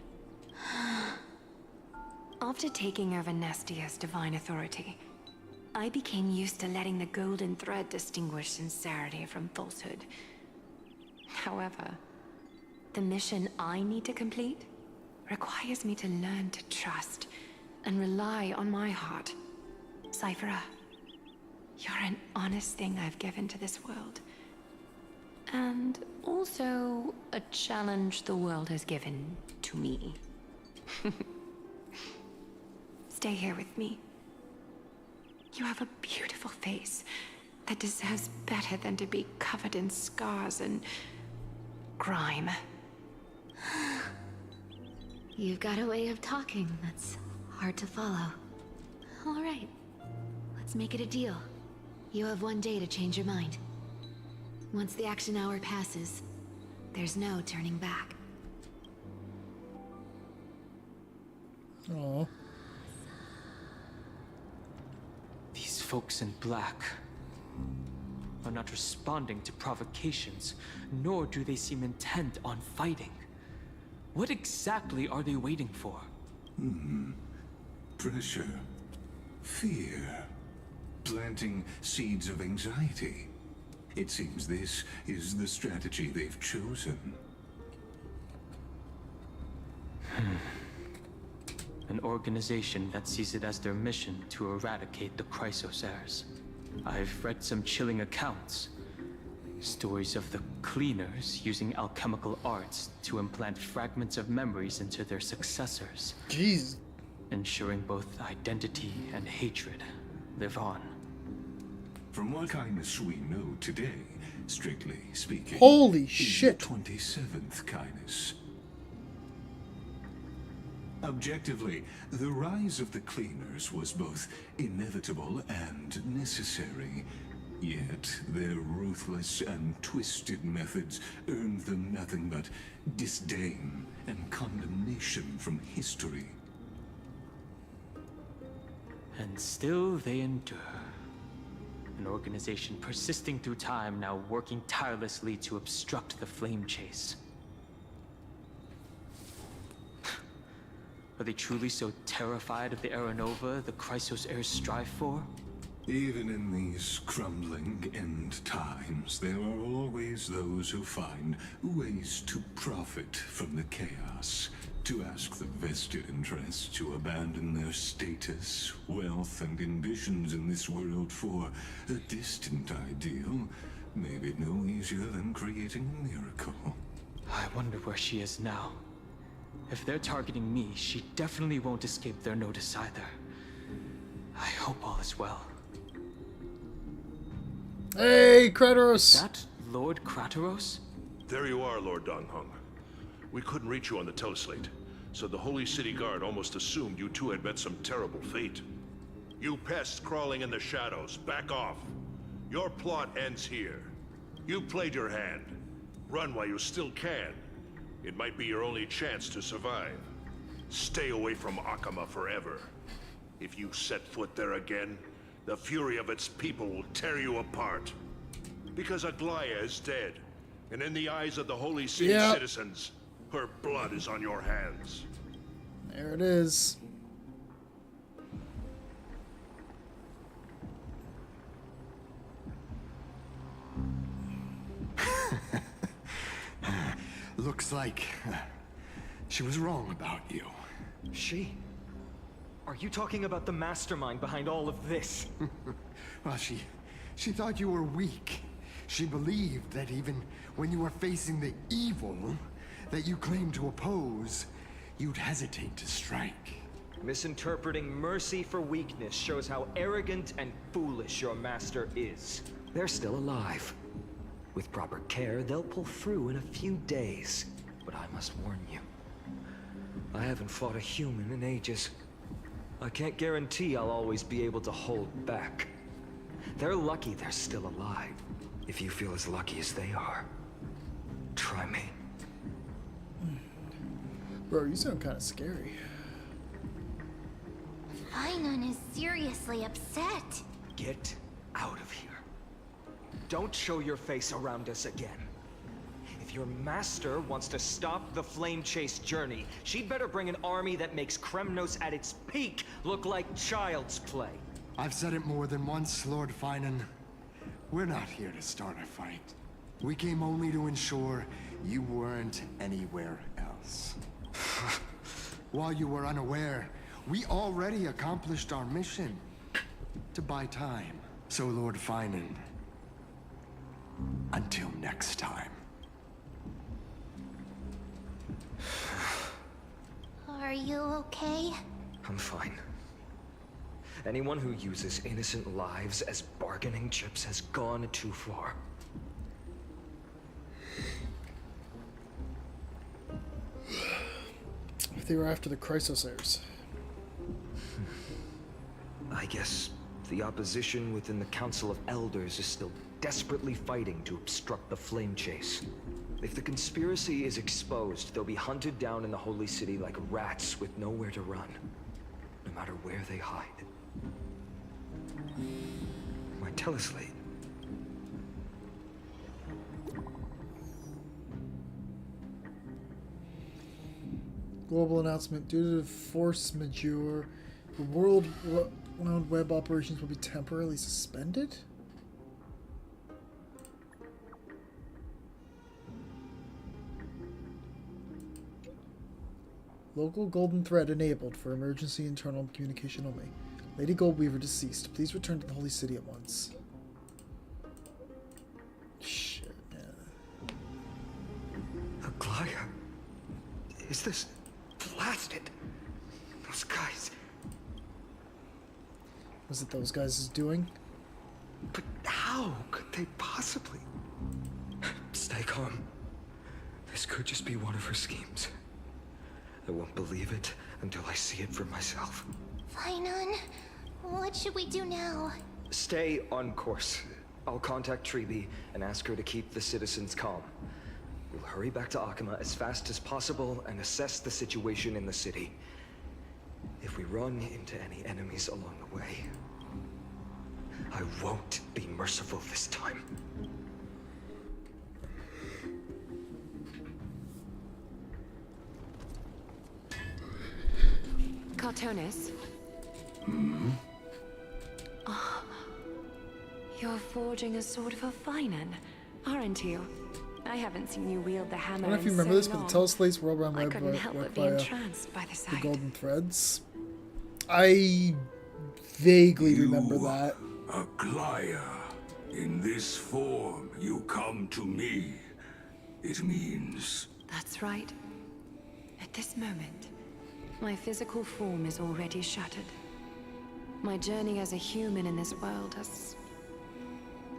After taking over Nestia's divine authority, I became used to letting the golden thread distinguish sincerity from falsehood. However, the mission I need to complete requires me to learn to trust and rely on my heart. Cyphera,
You're an honest thing I've given to this world. And also a challenge the world has given to me. Stay here with me. You have a beautiful face that deserves better than to be covered in scars and grime.
You've got a way of talking that's hard to follow. All right, let's make it a deal. You have 1 day to change your mind. Once the action hour passes, there's no turning back.
Oh.
These folks in black are not responding to provocations, nor do they seem intent on fighting. What exactly are they waiting for?
Pressure. Fear. Planting seeds of anxiety. It seems this is the strategy they've chosen.
An organization that sees it as their mission to eradicate the Chrysos heirs. I've read some chilling accounts. Stories of the cleaners using alchemical arts to implant fragments of memories into their successors.
Jeez.
Ensuring both identity and hatred live on.
From what kindness we know today, strictly speaking,
Holy
is
shit.
the 27th kindness. Objectively, the rise of the cleaners was both inevitable and necessary. Yet, their ruthless and twisted methods earned them nothing but disdain and condemnation from history.
And still they endure. An organization persisting through time, now working tirelessly to obstruct the flame chase. Are they truly so terrified of the Aranova the Chrysos heirs strive for?
Even in these crumbling end times, there are always those who find ways to profit from the chaos, to ask the vested interests to abandon their status, wealth, and ambitions in this world for a distant ideal, maybe no easier than creating a miracle.
I wonder where she is now. If they're targeting me, she definitely won't escape their notice either. I hope all is well.
Hey, Kratos!
That Lord Kratos?
There you are, Lord Donghung. We couldn't reach you on the teleslate, so the Holy City Guard almost assumed you two had met some terrible fate. You pests crawling in the shadows, back off. Your plot ends here. You played your hand. Run while you still can. It might be your only chance to survive. Stay away from Akama forever. If you set foot there again, the fury of its people will tear you apart. Because Aglaya is dead, and in the eyes of the Holy City citizens, her blood is on your hands.
There it is.
Looks like she was wrong about you.
She? Are you talking about the mastermind behind all of this?
Well, she thought you were weak. She believed that even when you were facing the evil that you claimed to oppose, you'd hesitate to strike.
Misinterpreting mercy for weakness shows how arrogant and foolish your master is. They're still alive. With proper care, they'll pull through in a few days. But I must warn you, I haven't fought a human in ages. I can't guarantee I'll always be able to hold back. They're lucky they're still alive. If you feel as lucky as they are, try me.
Bro, you sound kind of scary.
fuN is seriously upset.
Get out of here. Don't show your face around us again. If your master wants to stop the flame chase journey, she'd better bring an army that makes Kremnos at its peak look like child's play.
I've said it more than once, Lord fuN. We're not here to start a fight. We came only to ensure you weren't anywhere else. While you were unaware, we already accomplished our mission. To buy time. So, Lord fiNn, until next time.
Are you okay?
I'm fine. Anyone who uses innocent lives as bargaining chips has gone too far.
If they were after the Chrysosairs.
I guess the opposition within the Council of Elders is still desperately fighting to obstruct the flame chase. If the conspiracy is exposed, they'll be hunted down in the Holy City like rats with nowhere to run, no matter where they hide. My teleslate.
Global announcement. Due to force majeure, the world-renowned web operations will be temporarily suspended? Local golden thread enabled for emergency internal communication only. Lady Goldweaver deceased. Please return to the Holy City at once. Shit, man.
Aglaya? Is this blasted? Those guys.
Was it those guys' doing?
But how could they possibly? Stay calm. This could just be one of her schemes. I won't believe it until I see it for myself.
fuN, what should we do now?
Stay on course. I'll contact Treeby and ask her to keep the citizens calm. We'll hurry back to Akama as fast as possible and assess the situation in the city. If we run into any enemies along the way, I won't be merciful this time.
Cartonis? Oh, you're forging a sword for fuN, aren't you? I haven't seen you wield the hammer.
I don't know if you remember this, but the Teleslate's World Round Web worked by the Golden Threads. I vaguely remember that.
Aglaya, in this form you come to me. It means...
That's right. At this moment, my physical form is already shattered. My journey as a human in this world has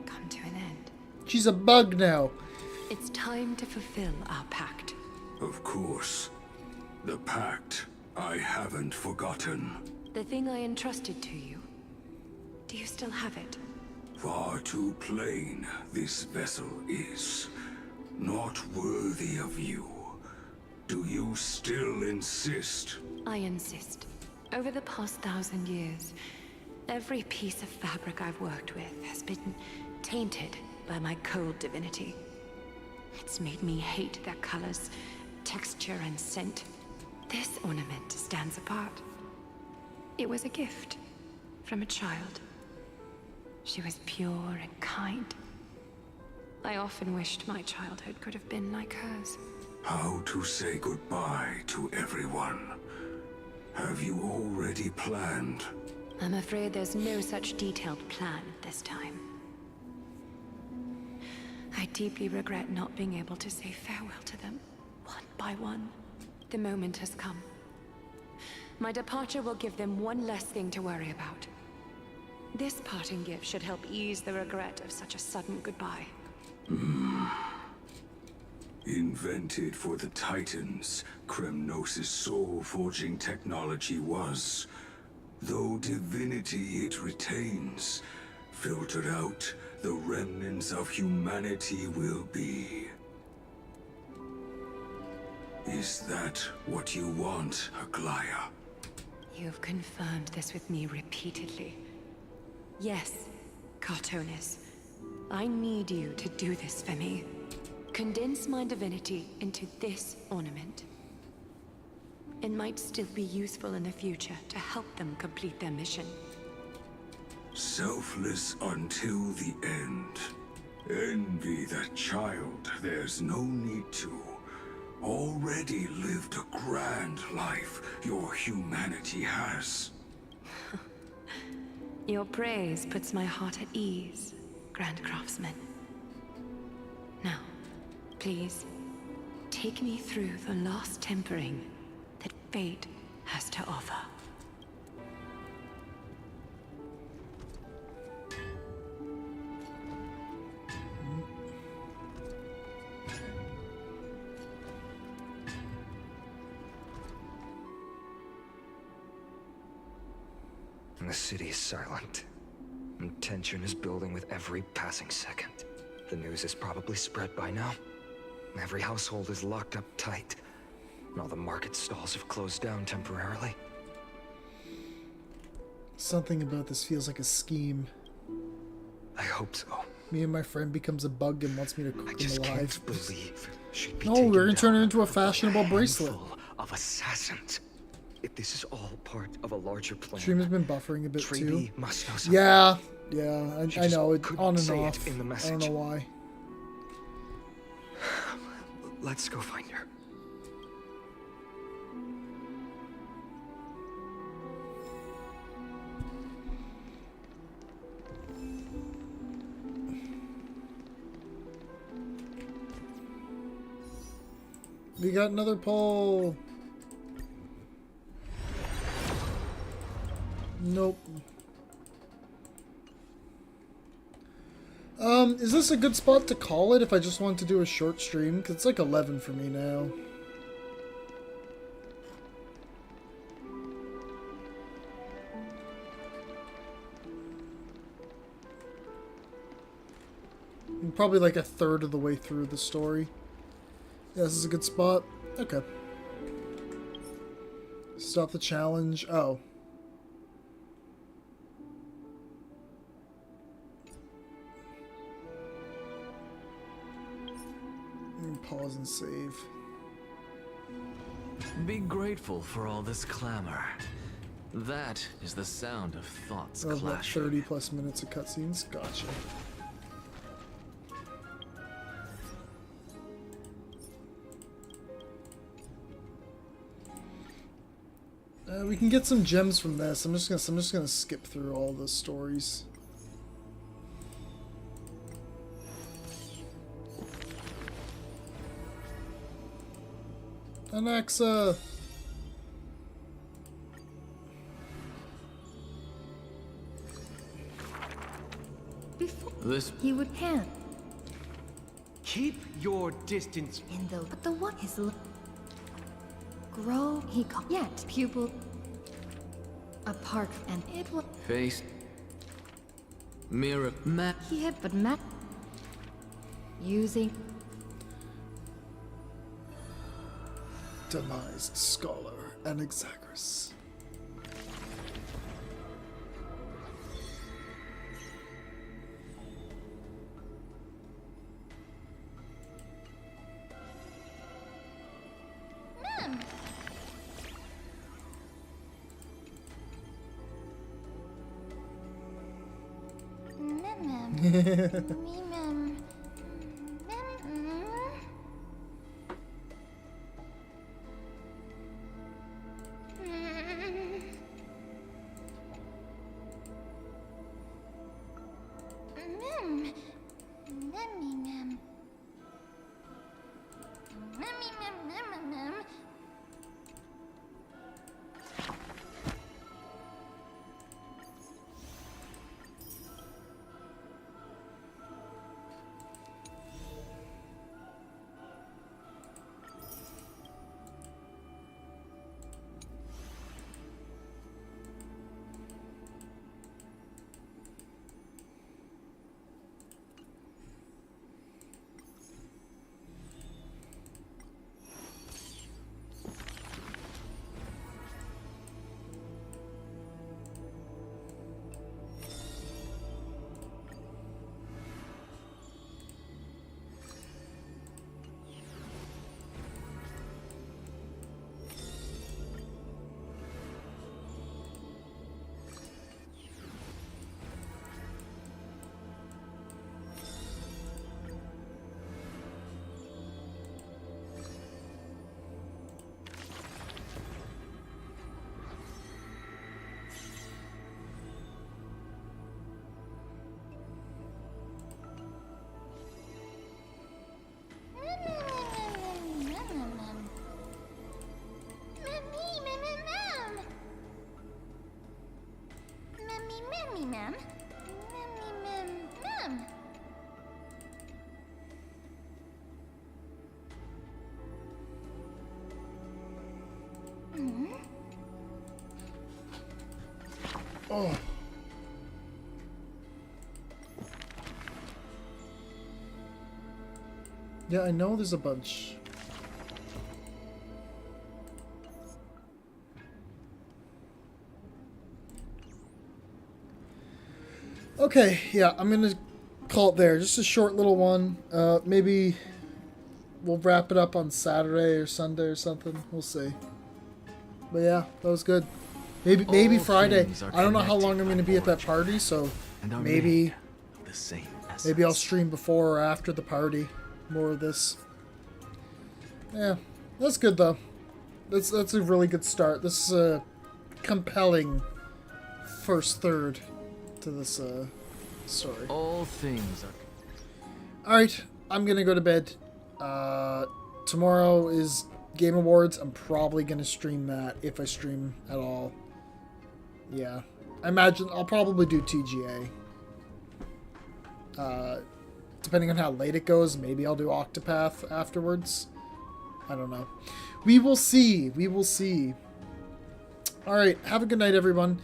come to an end.
She's a bug now.
It's time to fulfill our pact.
Of course. The pact I haven't forgotten.
The thing I entrusted to you. Do you still have it?
Far too plain this vessel is. Not worthy of you. Do you still insist?
I insist. Over the past 1,000 years, every piece of fabric I've worked with has been tainted by my cold divinity. It's made me hate their colors, texture, and scent. This ornament stands apart. It was a gift from a child. She was pure and kind. I often wished my childhood could have been like hers.
How to say goodbye to everyone? Have you already planned?
I'm afraid there's no such detailed plan this time. I deeply regret not being able to say farewell to them, one by one. The moment has come. My departure will give them one less thing to worry about. This parting gift should help ease the regret of such a sudden goodbye.
Invented for the Titans, Kremnos' soul-forging technology was. Though divinity it retains, filtered out, the remnants of humanity will be. Is that what you want, Aglaya?
You've confirmed this with me repeatedly. Yes, Cartonis. I need you to do this for me. Condense my divinity into this ornament. It might still be useful in the future to help them complete their mission.
Selfless until the end. Envy that child, there's no need to. Already lived a grand life your humanity has.
Your praise puts my heart at ease, Grand Craftsman. Now, please, take me through the lost tempering that fate has to offer.
The city is silent, and tension is building with every passing second. The news is probably spread by now. Every household is locked up tight, and all the market stalls have closed down temporarily.
Something about this feels like a scheme.
I hope so.
Me and my friend becomes a bug and wants me to cook him alive.
Can't believe she'd be
No,
taken
we're gonna turn her
down
into a
by
fashionable bracelet.
handful of assassins. If this is all part of a larger plan,
Stream has been buffering a bit
Treby
too.
must know something.
Yeah,
She
I
just
know, it
couldn't
on and
say it
off.
in the
I don't
message.
know why.
Let's go find her.
We got another poll. Nope. Is this a good spot to call it if I just want to do a short stream? Because it's like 11 for me now. I'm probably like a third of the way through the story. Yeah, this is a good spot. Okay. Stop the challenge. Oh. Pause and save.
Be grateful for all this clamor. That is the sound of thoughts
Of like
clashing.
30 plus minutes of cutscenes. Gotcha. We can get some gems from this. I'm just gonna skip through all the stories. Alexa.
Before
This
he would hand
Keep your distance.
in the but the one is grow he yet pupil apart and it will
face mirror map.
he had but Matt using
Demised Scholar and Exagris. Oh. Yeah, I know there's a bunch. Okay, yeah, I'm gonna call it there. Just a short little one. Maybe we'll wrap it up on Saturday or Sunday or something. We'll see. But yeah, that was good. Maybe Friday. I don't know how long I'm gonna be at that party, so maybe I'll stream before or after the party. More of this. Yeah, that's good though. That's a really good start. This is a compelling first third to this story.
All things are...
Alright, I'm gonna go to bed. Tomorrow is Game Awards. I'm probably gonna stream that, if I stream at all. Yeah. I imagine I'll probably do TGA. Depending on how late it goes, maybe I'll do Octopath afterwards. I don't know. We will see. We will see. Alright, have a good night, everyone.